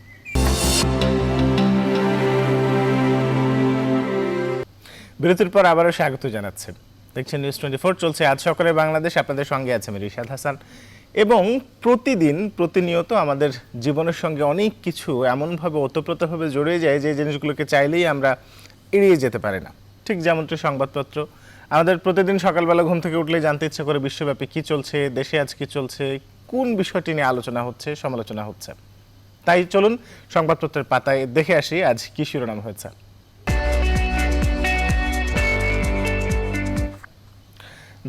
বিরতির পর আবারও স্বাগত জানাচ্ছি। দেখছেন নিউজ 24 চলছে আজ সকালে বাংলাদেশ। আপনাদের সঙ্গে আছে আমি রিশাদ হাসান। এবং প্রতিনিয়ত আমাদের জীবনের সঙ্গে অনেক কিছু এমনভাবে ওতপ্রোতভাবে জড়িয়ে যায় যে জিনিসগুলোকে চাইলেই আমরা এড়িয়ে যেতে পারি না। ঠিক যেমনটি সংবাদপত্র, আমাদের প্রতিদিন সকালবেলা ঘুম থেকে উঠলে জানতে ইচ্ছে করে বিশ্বব্যাপী কী চলছে, দেশে আজ কী চলছে, কোন বিষয়টি নিয়ে আলোচনা হচ্ছে, সমালোচনা হচ্ছে। তাই চলুন সংবাদপত্রের পাতায় দেখে আসি আজ কী শিরোনাম হয়েছে।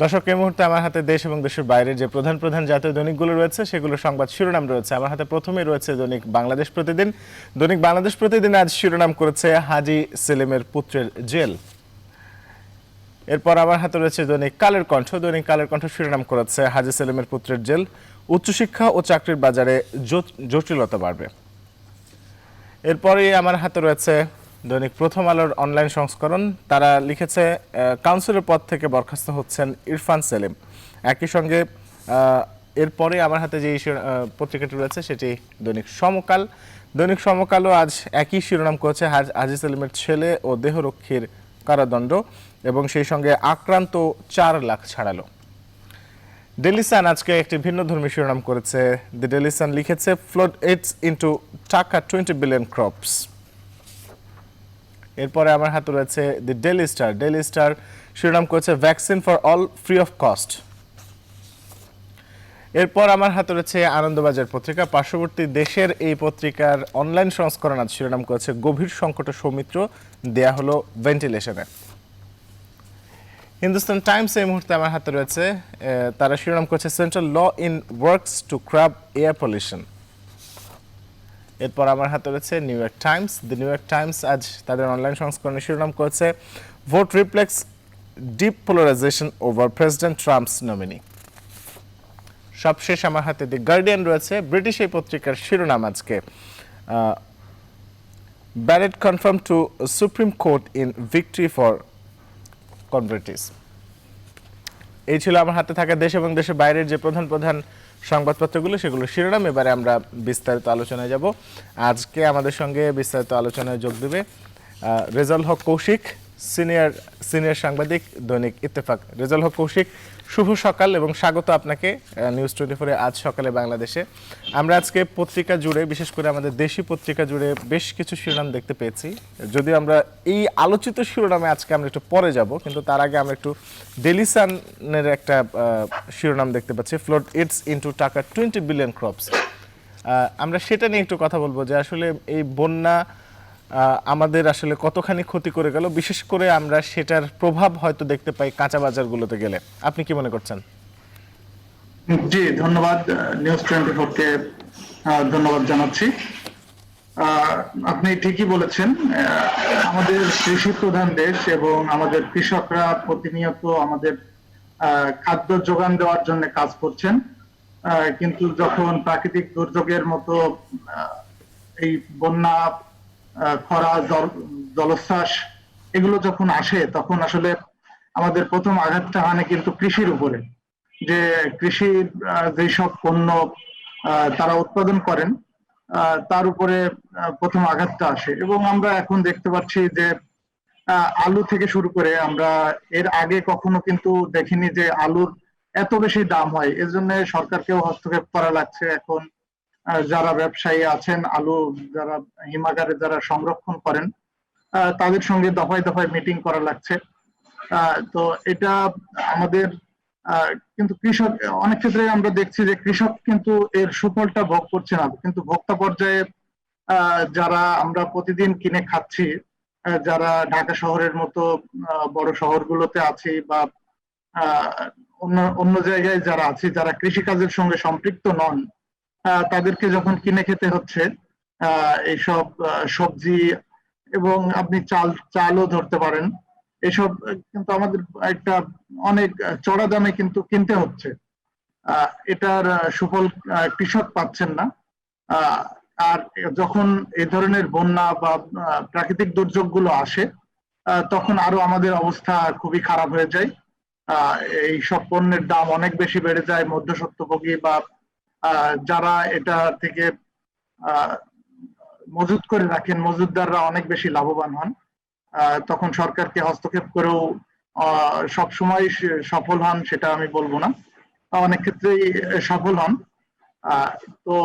দর্শক, এই মুহূর্তে আমার হাতে দেশ এবং দেশের বাইরের যে প্রধান প্রধান জাতীয় দৈনিকগুলো রয়েছে সেগুলোর সংবাদ শিরোনাম রয়েছে। আমার হাতে প্রথমেই রয়েছে দৈনিক বাংলাদেশ প্রতিদিন। দৈনিক বাংলাদেশ প্রতিদিন আজ শিরোনাম করেছে হাজী সেলিমের পুত্রের জেল। এরপর আমার হাতে রয়েছে দৈনিক কালের কণ্ঠ। দৈনিক কালের কণ্ঠ শিরোনাম করেছে হাজী সেলিমের পুত্রের জেল, উচ্চশিক্ষা ও চাকরির বাজারে জটিলতা বাড়বে। এরপরে আমার হাতে রয়েছে দৈনিক প্রথম আলোর অনলাইন সংস্করণ। তারা লিখেছে কাউন্সিলর পদ থেকে বরখাস্ত হচ্ছেন ইরফান সেলিম। একই সঙ্গে এরপরে আমার হাতে যে পত্রিকাটি রয়েছে সেটি দৈনিক সমকাল। দৈনিক সমকালও আজ একই শিরোনাম করেছে হাজী সেলিমের ছেলে ও দেহরক্ষীর কারাদণ্ড এবং সেই সঙ্গে আক্রান্ত 4 লাখ ছাড়ালো। ডেইলি সান আজকে একটি ভিন্ন ধর্মী শিরোনাম করেছে। দি ডেইলি সান লিখেছে ফ্লাড ইটস ইনটু টাকা 20 বিলিয়ন ক্রপস। এরপরে আমার হাতে রয়েছে দি ডেইলি স্টার। ডেইলি স্টার শিরোনাম করেছে vaccine for all free of cost. এরপর আমার হাতে রয়েছে আনন্দবাজার পত্রিকা। পার্শ্ববর্তী দেশের এই পত্রিকার অনলাইন সংস্করণ আজ শিরোনাম করেছে গভীর সংকটে সৌমিত্র, দেয়া হলো ভেন্টিলেশনে। হিন্দুস্তান টাইমস এই মুহূর্তে আমার হাতে রয়েছে। তারা শিরোনাম করেছে central law in works to curb air pollution. এরপর আমার হাতে রয়েছে New York Times. The New York Times আজ তাদের অনলাইন সংস্করণে শিরোনাম করেছে vote reflects deep polarisation over President Trump's nominee. সবশেষ আমার হাতে দি গার্ডিয়ান রয়েছে। ব্রিটিশ এই পত্রিকার শিরোনাম আজকে Barrett confirm to Supreme Court in victory for conservatives. এই ছিল আমার হাতে থাকা দেশ এবং দেশের বাইরের যে প্রধান প্রধান সংবাদপত্রগুলো সেগুলো শিরোনাম। এবারে আমরা বিস্তারিত আলোচনায় যাব। আজকে আমাদের সঙ্গে বিস্তারিত আলোচনায় যোগ দেবে রেজাউল হক কৌশিক, সিনিয়র সাংবাদিক, দৈনিক ইত্তেফাক। রেজাউল হক কৌশিক, শুভ সকাল এবং স্বাগত আপনাকে নিউজ 24 আজ সকালে বাংলাদেশে। আমরা আজকে পত্রিকা জুড়ে, বিশেষ করে আমাদের দেশি পত্রিকা জুড়ে বেশ কিছু শিরোনাম দেখতে পেয়েছি। যদিও আমরা এই আলোচিত শিরোনামে আজকে আমরা একটু পরে যাব, কিন্তু তার আগে আমরা একটু ডেইলি সানের একটা শিরোনাম দেখতে পাচ্ছি, ফ্লাড ইটস ইনটু টাকা 20 বিলিয়ন ক্রপস। আমরা সেটা নিয়ে একটু কথা বলবো যে আসলে এই বন্যা আমাদের আসলে কতখানি ক্ষতি করে গেল, বিশেষ করে আমরা সেটার প্রভাব হয়তো দেখতে পাই কাঁচা বাজারগুলোতে গেলে। আপনি কি মনে করছেন? জি, ধন্যবাদ। নিউজ 24 কে ধন্যবাদ জানাচ্ছি। আপনি ঠিকই বলেছেন, আমাদের কৃষি প্রধান দেশ এবং আমাদের কৃষকরা প্রতিনিয়ত আমাদের খাদ্য যোগান দেওয়ার জন্য কাজ করছেন। কিন্তু যখন প্রাকৃতিক দুর্যোগের মতো এই বন্যা, খরা, জলোচ্ছ্বাস এগুলো যখন আসে তখন আসলে আমাদের প্রথম আঘাতটা হানে কিন্তু কৃষির উপরে। যে কৃষির যেসব পণ্য তারা উৎপাদন করেন তার উপরে প্রথম আঘাতটা আসে। এবং আমরা এখন দেখতে পাচ্ছি যে আলু থেকে শুরু করে আমরা এর আগে কখনো কিন্তু দেখিনি যে আলুর এত বেশি দাম হয়। এর জন্য সরকারকেও হস্তক্ষেপ করা লাগছে। এখন যারা ব্যবসায়ী আছেন, আলু যারা হিমাগারে যারা সংরক্ষণ করেন তাদের সঙ্গে দফায় দফায় মিটিং করা লাগছে। তো এটা আমাদের কিন্তু কৃষক, অনেক ক্ষেত্রে আমরা দেখছি যে কৃষক কিন্তু এর সুফলটা ভোগ করছে না, কিন্তু ভোক্তা পর্যায়ে যারা আমরা প্রতিদিন কিনে খাচ্ছি, যারা ঢাকা শহরের মতো বড় শহরগুলোতে আছি বা অন্য অন্য জায়গায় যারা আছি, যারা কৃষিকাজের সঙ্গে সম্পৃক্ত নন, তাদেরকে যখন কিনে খেতে হচ্ছে এইসব সবজি, এবং আপনি চালও ধরতে পারেন, এসব কিন্তু আমাদের একটা অনেক চড়া দামে কিন্তু কিনতে হচ্ছে। এটার সুফল কৃষক পাচ্ছেন না। আর যখন এই ধরনের বন্যা বা প্রাকৃতিক দুর্যোগ গুলো আসে তখন আরো আমাদের অবস্থা খুবই খারাপ হয়ে যায়। এই সব পণ্যের দাম অনেক বেশি বেড়ে যায়। মধ্যস্বত্বভোগী বা যারা এটা থেকে মজুত করে রাখেন, মজুতদাররা অনেক বেশি লাভবান হন। তখন সরকারকে হস্তক্ষেপ করেও সব সময় সফল হন সেটা আমি বলবো না, অনেক ক্ষেত্রেই সফল হন। তো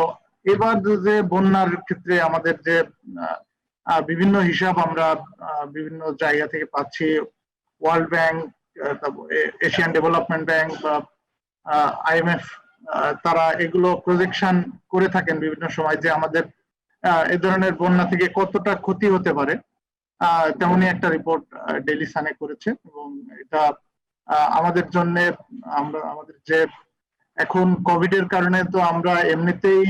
এবার যে বন্যার ক্ষেত্রে আমাদের যে বিভিন্ন হিসাব আমরা বিভিন্ন জায়গা থেকে পাচ্ছি, world bank, Asian development bank বা আইএমএফ, তারা এগুলো প্রজেকশন করে থাকেন বিভিন্ন সময় যে আমাদের এ ধরনের বন্যা থেকে কতটা ক্ষতি হতে পারে। তেমনি একটা রিপোর্ট ডেইলি সানে করেছে, এবং এটা আমাদের জন্য, আমরা আমাদের যে এখন কোভিড এর কারণে তো আমরা এমনিতেই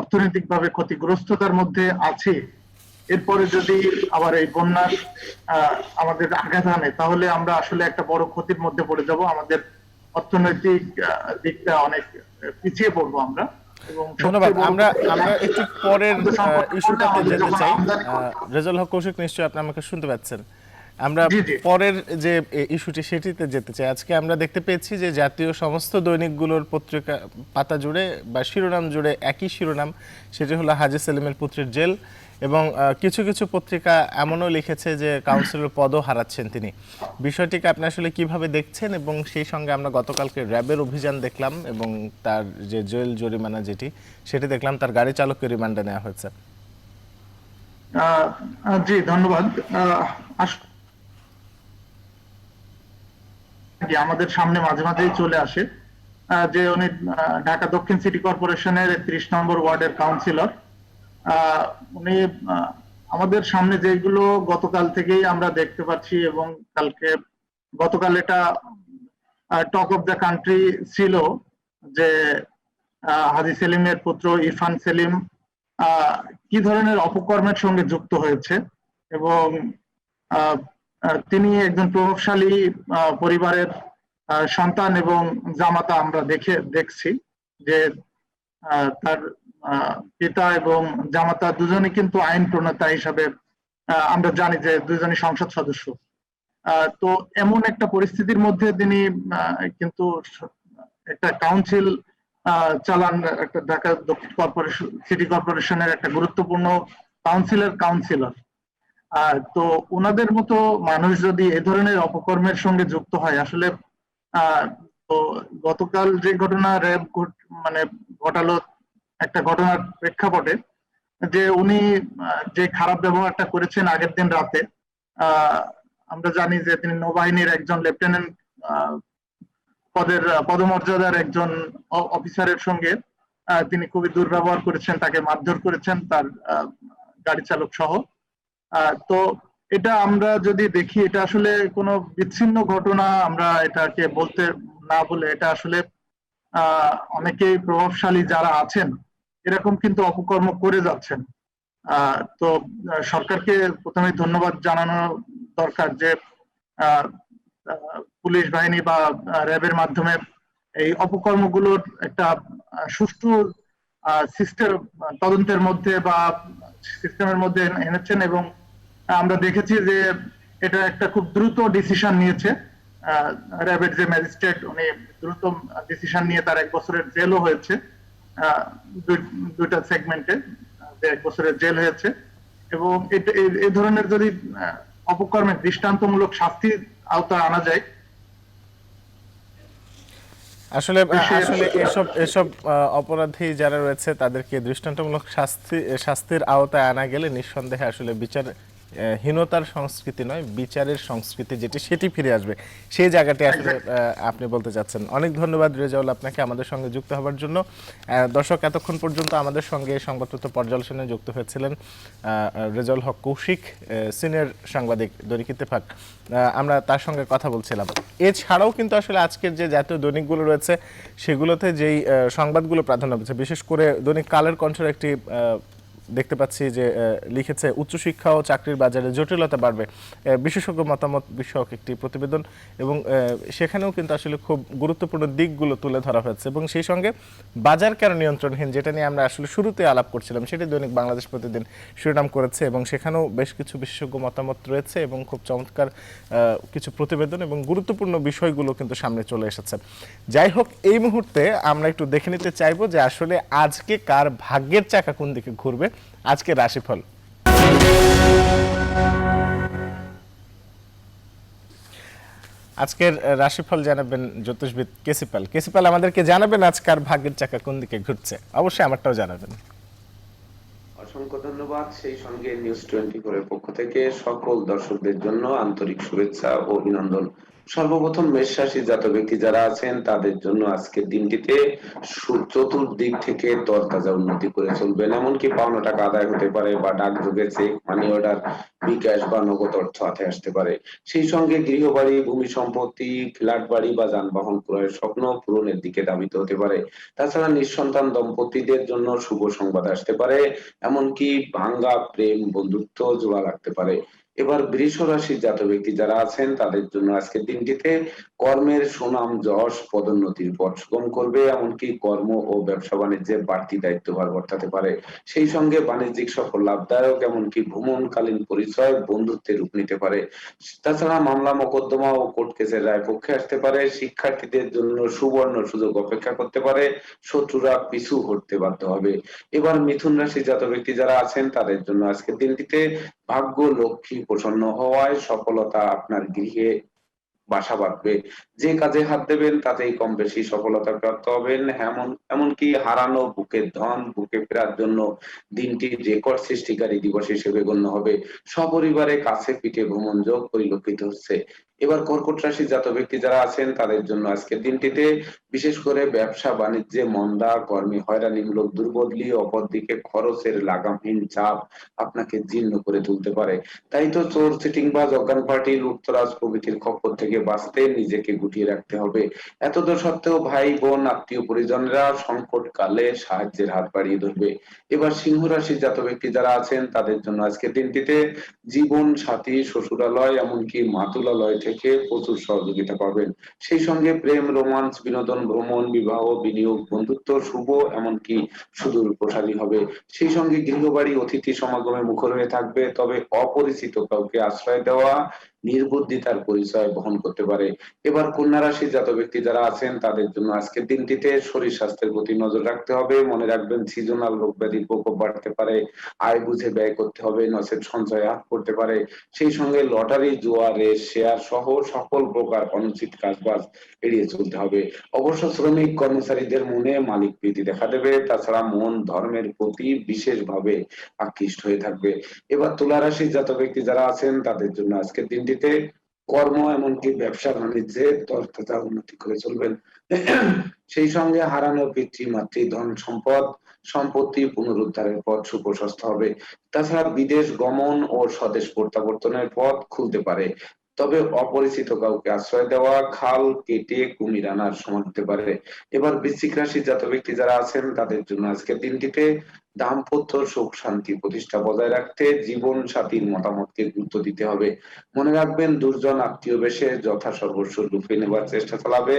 অর্থনৈতিকভাবে ক্ষতিগ্রস্ততার মধ্যে আছি, এরপরে যদি আবার এই বন্যার আমাদের আঘাত আনে তাহলে আমরা আসলে একটা বড় ক্ষতির মধ্যে পড়ে যাব, আমাদের অর্থনৈতিক দিকটা অনেক পিছিয়ে পড়বো আমরা। ধন্যবাদ। আমরা একটু পরের ইস্যুটাতে যেতে চাই। রেজাউল হক কৌশিক, নিশ্চয়ই আপনি আমাকে শুনতে পাচ্ছেন। আমরা পরের যে ইস্যুটি সেটিতে যেতে চাই। আজকে আমরা দেখতে পেয়েছি যে জাতীয় সমস্ত দৈনিকগুলোর পত্রিকা পাতা জুড়ে বা শিরোনাম জুড়ে একই শিরোনাম, সেটি হলো হাজী সেলিমের পুত্রের জেল, এবং কিছু কিছু পত্রিকা এমনও লিখেছে যে কাউন্সিলর পদও হারাচ্ছেন তিনি। বিষয়টিকে আপনি আসলে কিভাবে দেখছেন? এবং সেই সঙ্গে আমরা গতকালকে র্যাবের অভিযান দেখলাম এবং তার যে জেল জরিমানা যেটি সেটি দেখলাম, তার গাড়ি চালককে রিমান্ডে নেওয়া হয়েছে। জি ধন্যবাদ। আমাদের সামনে মাঝে মাঝেই চলে আসে যে উনি ঢাকা দক্ষিণ সিটি কর্পোরেশনের ৩৩ নম্বর ওয়ার্ডের কাউন্সিলর। উনি আমাদের সামনে যেগুলো গতকাল থেকেই আমরা দেখতে পাচ্ছি, এবং গতকাল এটা টক অফ দ্য কান্ট্রি ছিল যে হাজী সেলিমের পুত্র ইরফান সেলিম কি ধরনের অপকর্মের সঙ্গে যুক্ত হয়েছে, এবং তিনি একজন প্রভাবশালী পরিবারের সন্তান এবং জামাতা। আমরা দেখছি যে তার পিতা এবং জামাতা দুজনই কিন্তু আইন প্রণেতা হিসাবে আমরা জানি যে দুজনই সংসদ সদস্য। তো এমন একটা পরিস্থিতির মধ্যে তিনি কিন্তু একটা কাউন্সিল চালান, একটা ঢাকা দক্ষিণ সিটি কর্পোরেশনের একটা গুরুত্বপূর্ণ কাউন্সিলর। তো ওনাদের মতো মানুষ যদি এ ধরনের অপকর্মের সঙ্গে যুক্ত হয়, আসলে তো গতকাল যে ঘটনা র্যাব ঘটালো, একটা ঘটনার প্রেক্ষাপটে যে উনি যে খারাপ ব্যবহারটা করেছেন আগের দিন রাতে, আমরা জানি যে তিনি নৌবাহিনীর একজন লেফটেন্যান্ট পদমর্যাদার একজন অফিসারের সঙ্গে তিনি খুবই দুর্ব্যবহার করেছেন, তাকে মারধর করেছেন, তার গাড়ি চালক সহ। তো এটা আমরা যদি দেখি, এটা আসলে কোনো বিচ্ছিন্ন ঘটনা আমরা এটাকে বলতে না বলে, এটা আসলে অনেকেই প্রভাবশালী যারা আছেন এরকম কিন্তু অপকর্ম করে যাচ্ছেন। তো সরকারকে প্রথমে ধন্যবাদ জানানো দরকার যে পুলিশ বাহিনী বা র্যাবের মাধ্যমে এই অপকর্মগুলোর একটা সুষ্ঠু সিস্টেম তদন্তের মধ্যে বা সিস্টেমের মধ্যে এনেছেন, এবং আমরা দেখেছি যে এটা একটা খুব দ্রুত ডিসিশন নিয়েছে র্যাবের যে ম্যাজিস্ট্রেট, উনি দ্রুত ডিসিশন নিয়ে তার 1 বছরের জেলও হয়েছে, দুইটা সেগমেন্টে 1 বছরের জেল হয়েছে। এবং এই ধরনের যদি অপকর্মের দৃষ্টান্তমূলক শাস্তির আওতায় আনা যায়, আসলে এসব অপরাধী যারা রয়েছে তাদেরকে দৃষ্টান্তমূলক শাস্তির আওতায় আনা গেলে নিঃসন্দেহে আসলে বিচারহীনতার সংস্কৃতি নয়, বিচারের সংস্কৃতি সেটি ফিরে আসবে। সেই জায়গাটি আসলে আপনি বলতে চাচ্ছেন। অনেক ধন্যবাদ রেজাউল আপনাকে আমাদের সঙ্গে যুক্ত হওয়ার জন্য। দর্শক, এতক্ষণ পর্যন্ত আমাদের সঙ্গে সংবাদপত্র পর্যালোচনায় যুক্ত হয়েছিলেন রেজাউল হক কৌশিক, সিনিয়র সাংবাদিক, দৈনিক ইত্তেফাক। আমরা তার সঙ্গে কথা বলছিলাম। এছাড়াও কিন্তু আসলে আজকের যে জাতীয় দৈনিকগুলো রয়েছে সেগুলোতে যেই সংবাদগুলো প্রাধান্য পেয়েছে, বিশেষ করে দৈনিক কালের কণ্ঠের একটি দেখতে পাচ্ছি যে লিখেছে উচ্চশিক্ষা ও চাকরির বাজারে জটিলতা বাড়বে, বিশেষজ্ঞ মতামত বিষয়ক একটি প্রতিবেদন, এবং সেখানেও কিন্তু আসলে খুব গুরুত্বপূর্ণ দিকগুলো তুলে ধরা হয়েছে। এবং সেই সঙ্গে বাজার কেন নিয়ন্ত্রণহীন, যেটা নিয়ে আমরা আসলে শুরুতে আলাপ করছিলাম, সেটি দৈনিক বাংলাদেশ প্রতিদিন শিরোনাম করেছে, এবং সেখানেও বেশ কিছু বিশেষজ্ঞ মতামত রয়েছে এবং খুব চমৎকার কিছু প্রতিবেদন এবং গুরুত্বপূর্ণ বিষয়গুলো কিন্তু সামনে চলে এসেছে। যাই হোক, এই মুহূর্তে আমরা একটু দেখে নিতে চাইবো যে আসলে আজকে কার ভাগ্যের চাকা কোন দিকে ঘুরবে। আজকে রাশিফল। আজকের রাশিফল জানাবেন জ্যোতিষবিদ কেসিপাল। কেসিপাল, আমাদেরকে জানাবেন আজকার ভাগ্যের চাকা কোন দিকে ঘুরছে। অবশ্যই আমারটাও জানাবেন। অসংখ্য ধন্যবাদ। সেই সঙ্গে নিউজ 24 এর পক্ষ থেকে সকল দর্শকদের জন্য আন্তরিক শুভেচ্ছা ও অভিনন্দন। সর্বপ্রথম মেষ রাশি জাত ব্যক্তি যারা আছেন তাদের জন্য আজকের দিনটিতে চতুর্দিক থেকে তরতাজা উন্নতি করে চলবেন। এমনকি পাওনা টাকা আদায় হতে পারে বা ডাকযোগে চেক, মানি অর্ডার, বিকাশ বা নগদ অর্থ হাতে আসতে পারে। সেই সঙ্গে গৃহবাড়ি, ভূমি সম্পত্তি, ফ্ল্যাট বাড়ি বা যানবাহন ক্রয়ের স্বপ্ন পূরণের দিকে ধাবিত হতে পারে। তাছাড়া নিঃসন্তান দম্পতিদের জন্য শুভ সংবাদ আসতে পারে। এমনকি ভাঙ্গা প্রেম বন্ধুত্ব জোড়া লাগতে পারে। এবার বৃষ রাশির জাত ব্যক্তি যারা আছেন তাদের জন্য আজকের দিনটিতে কর্মের সুনাম যশ পদোন্নতির পথ সুগম করবে। এমনকি কর্ম ও ব্যবসা বাণিজ্যের বাড়তি দায়িত্বভার বর্তাতে পারে। সেই সঙ্গে বাণিজ্যিক সফল লাভদায়ক, এমনকি ভ্রমণকালীন পরিচয় বন্ধুত্বের রূপ নিতে পারে। তাছাড়া মামলা মোকদ্দমা ও কোর্ট কেসের রায় পক্ষে আসতে পারে। শিক্ষার্থীদের জন্য সুবর্ণ সুযোগ অপেক্ষা করতে পারে। শত্রুরা পিছু হটতে বাধ্য হবে। এবার মিথুন রাশি জাত ব্যক্তি যারা আছেন তাদের জন্য আজকের দিনটিতে ভাগ্য লক্ষ্মী প্রসন্ন হওয়ায় সফলতা আপনার গৃহে বাসা বাঁধবে। যে কাজে হাত দেবেন তাতেই কম বেশি সফলতা প্রাপ্ত হবেন। এমনকি হারানো বুকের ধন বুকে ফেরার জন্য দিনটি রেকর্ড সৃষ্টিকারী দিবস হিসেবে গণ্য হবে। সপরিবারে কাছে পিঠে ভ্রমণ যোগ পরিলক্ষিত হচ্ছে। এবার কর্কট রাশি জাত ব্যক্তি যারা আছেন তাদের জন্য আজকের দিনটিতে বিশেষ করে ব্যবসা বাণিজ্যে মন্দা, কর্মী হয়রানিমূলক দুর্বদলি, অপরদিকে খরচের লাগামহীন চাপ আপনাকে জীর্ণ করে তুলতে পারে। তাই তো চোর, চিটিংবাজ, অজ্ঞান পার্টি, লুটতরাজ প্রভৃতির খপ্পর থেকে বাঁচতে নিজেকে গুটিয়ে রাখতে হবে। এতদ সত্ত্বেও ভাই বোন আত্মীয় পরিজনরা সংকট কালে সাহায্যের হাত বাড়িয়ে ধরবে। এবার সিংহ রাশির জাত ব্যক্তি যারা আছেন তাদের জন্য আজকের দিনটিতে জীবন সাথী, শ্বশুরালয়, এমনকি মাতুলালয় থেকে প্রচুর সহযোগিতা পাবেন। সেই সঙ্গে প্রেম, রোমান্স, বিনোদন, ভ্রমণ, বিবাহ, বিনিয়োগ, বন্ধুত্ব শুভ এমনকি সুদূর প্রসারী হবে। সেই সঙ্গে গৃহবাড়ি অতিথি সমাগমে মুখর হয়ে থাকবে। তবে অপরিচিত কাউকে আশ্রয় দেওয়া নির্বুদ্ধিতার পরিচয় বহন করতে পারে। এবার কন্যা রাশির জাত ব্যক্তি যারা আছেন তাদের জন্য আজকের দিনটিতে শরীর স্বাস্থ্যের প্রতি নজর রাখতে হবে। মনে রাখবেন সিজনাল রোগ ব্যাধির প্রকোপ বাড়তে পারে। আয় বুঝে ব্যয় করতে হবে, নচেত সঞ্চয়ে হাত পড়তে পারে। সেই সঙ্গে লটারি, জুয়া, রেস, শেয়ার সহ সকল প্রকার অনুচিত কাজবাজ এড়িয়ে চলতে হবে। অবশ্য শ্রমিক কর্মচারীদের মনে মালিক প্রীতি দেখা দেবে। তাছাড়া মন ধর্মের প্রতি বিশেষভাবে আকৃষ্ট হয়ে থাকবে। এবার তুলা রাশির জাত ব্যক্তি যারা আছেন তাদের জন্য আজকের দিনটিতে কর্ম এমনকি ব্যবসা বাণিজ্যে তথা উন্নতি করে চলবেন। সেই সঙ্গে হারানো পিতৃ মাতৃ ধন সম্পদ সম্পত্তি পুনরুদ্ধারের পথ সুপ্রশস্ত হবে। তাছাড়া বিদেশ গমন ও স্বদেশ প্রত্যাবর্তনের পথ খুলতে পারে। তবে অপরিচিত কাউকে আশ্রয় দেওয়া খাল কেটে কুমির আনার সমান হতে পারে। এবার বৃশ্চিক রাশির জাত ব্যক্তি যারা আছেন তাদের জন্য আজকের দিনটিতে দাম্পত্য সুখ শান্তি প্রতিষ্ঠা বজায় রাখতে জীবন সাথীর মতামতকে গুরুত্ব দিতে হবে। মনে রাখবেন দুর্জন আত্মীয় বেশে যথা সর্বস্ব লুফে নেবার চেষ্টা চালাবে।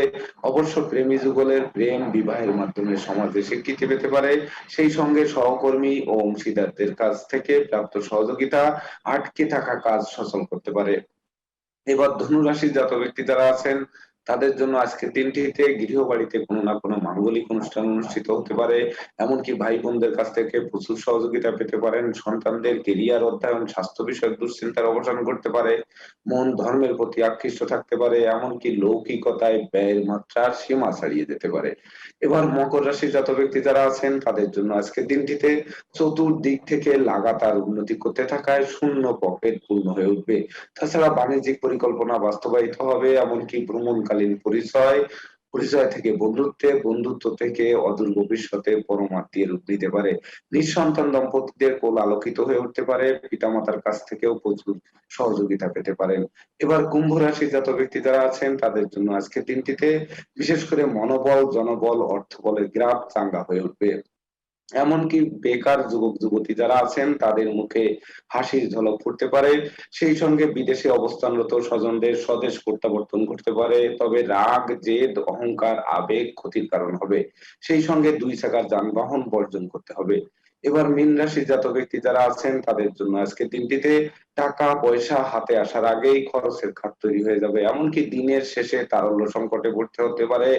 অবশ্য প্রেমী যুগলের প্রেম বিবাহের মাধ্যমে সমাজে স্বীকৃতি পেতে পারে। সেই সঙ্গে সহকর্মী ও অংশীদারদের কাছ থেকে প্রাপ্ত সহযোগিতা আটকে থাকা কাজ সচল করতে পারে। এবার ধনু রাশির জাত ব্যক্তি যারা আছেন তাদের জন্য আজকের দিনটিতে গৃহবাড়িতে কোনো না কোনো মাঙ্গলিক অনুষ্ঠান অনুষ্ঠিত হতে পারে। এমনকি ভাই বোনদের কাছ থেকে প্রচুর সহযোগিতা পেতে পারেন। সন্তানদের কেরিয়ার অধ্যয়ন, স্বাস্থ্য বিষয়ক দুশ্চিন্তার অবসান করতে পারে। মন ধর্মের প্রতি আকৃষ্ট থাকতে পারে। এমনকি লৌকিকতায় ব্যয়ের মাত্রা সীমা ছাড়িয়ে যেতে পারে। এবার মকর রাশির জাত ব্যক্তি যারা আছেন তাদের জন্য আজকের দিনটিতে চতুর্দিক থেকে লাগাতার উন্নতি করতে থাকায় শূন্য পকেট পূর্ণ হয়ে উঠবে। তাছাড়া বাণিজ্যিক পরিকল্পনা বাস্তবায়িত হবে। এমনকি ভ্রমণকালীন পরিচয় থেকে বন্ধুত্বে, বন্ধুত্ব থেকে অদূর ভবিষ্যতে পরম আত্মীয়ের রূপ নিতে পারে। নিঃসন্তান দম্পতিদের কোল আলোকিত হয়ে উঠতে পারে। পিতামাতার কাছ থেকেও প্রচুর সহযোগিতা পেতে পারেন। এবার কুম্ভ রাশির জাত ব্যক্তি যারা আছেন তাদের জন্য আজকের দিনটিতে বিশেষ করে মনোবল, জনবল, অর্থবলের গ্রাফ চাঙ্গা হয়ে উঠবে। এমনকি বেকার যুবক যুবতী যারা আছেন তাদের মুখে হাসির ঝলক ফুটতে পারে। সেই সঙ্গে বিদেশে অবস্থানরত স্বজনদের স্বদেশ প্রত্যাবর্তন করতে পারে। তবে রাগ, জেদ, অহংকার, আবেগ ক্ষতির কারণ হবে। সেই সঙ্গে দুই চাকার যানবাহন বর্জন করতে হবে। এবার মীন রাশির জাত ব্যক্তি যারা আছেন তাদের জন্য আজকে দিনটিতে টাকা পয়সা হাতে আসার আগেই খরচের খাত তৈরি হয়ে যাবে। এমনকি দিনের শেষে তারল্য সংকটে পড়তে হতে পারে।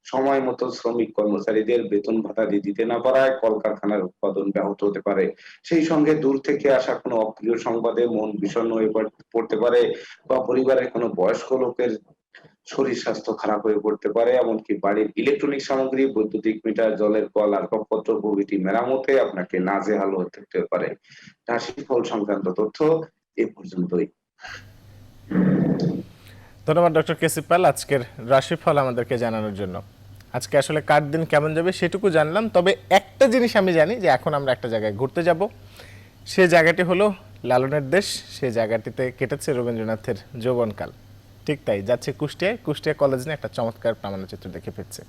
সময় মতো শ্রমিক কর্মচারীদের বেতন ভাতা দিতে না পারায় কলকারখানার উৎপাদন ব্যাহত হতে পারে। সেই সঙ্গে দূর থেকে আসা কোনো অপ্রিয় সংবাদে মন বিষণ্ণ হয়ে পড়তে পারে বা পরিবারের কোনো বয়স্ক লোকের শরীর স্বাস্থ্য খারাপ হয়ে পড়তে পারে, এমনকি বাড়ির ইলেকট্রনিক সামগ্রী, বৈদ্যুতিক মিটার, জলের কল, আসবাবপত্র প্রভৃতি মেরামতে আপনাকে নাজেহাল হতে হতে পারে। রাশিফল সংক্রান্ত তথ্য এ পর্যন্তই। ধন্যবাদ ডক্টর কেসি পাল আজকের রাশিফল আমাদেরকে জানানোর জন্য। আজকে আসলে কার দিন কেমন যাবে সেটুকু জানলাম, তবে একটা জিনিস আমি জানি যে এখন আমরা একটা জায়গায় ঘুরতে যাব, সে জায়গাটি হলো লালনের দেশ। সে জায়গাটিতে কেটেছে রবীন্দ্রনাথের যৌবনকাল। ঠিক তাই, যাচ্ছে কুষ্টিয়ায়। কুষ্টিয়া কলেজ নিয়ে একটা চমৎকার প্রামাণ্যচিত্র দেখে ফিরছে।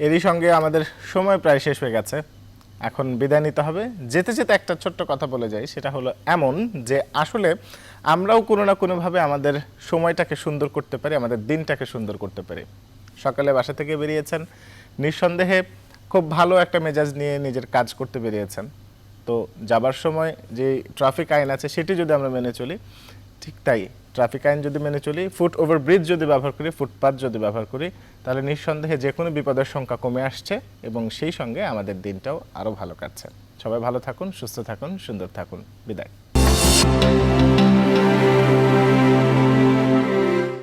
এরই সঙ্গে আমাদের সময় প্রায় শেষ হয়ে গেছে, এখন বিদায় নিতে হবে। যেতে যেতে একটা ছোট্ট কথা বলে যাই, সেটা হলো এমন যে আসলে আমরাও কোনো না কোনোভাবে আমাদের সময়টাকে সুন্দর করতে পারি, আমাদের দিনটাকে সুন্দর করতে পারি। সকালে বাসা থেকে বেরিয়েছেন, নিঃসন্দেহে খুব ভালো একটা মেজাজ নিয়ে নিজের কাজ করতে বেরিয়েছেন। তো যাবার সময় যে ট্রাফিক আইন আছে সেটি যদি আমরা মেনে চলি, ঠিক তাই ট্রাফিক আইন যদি মেনে চলি, ফুট ওভার ব্রিজ যদি ব্যবহার করি, ফুটপাথ যদি ব্যবহার করি, তাহলে নিঃসন্দেহে যে কোনো বিপদের সংখ্যা কমে আসছে এবং সেই সঙ্গে আমাদের দিনটাও আরও ভালো কাটছে। সবাই ভালো থাকুন, সুস্থ থাকুন, সুন্দর থাকুন। বিদায়।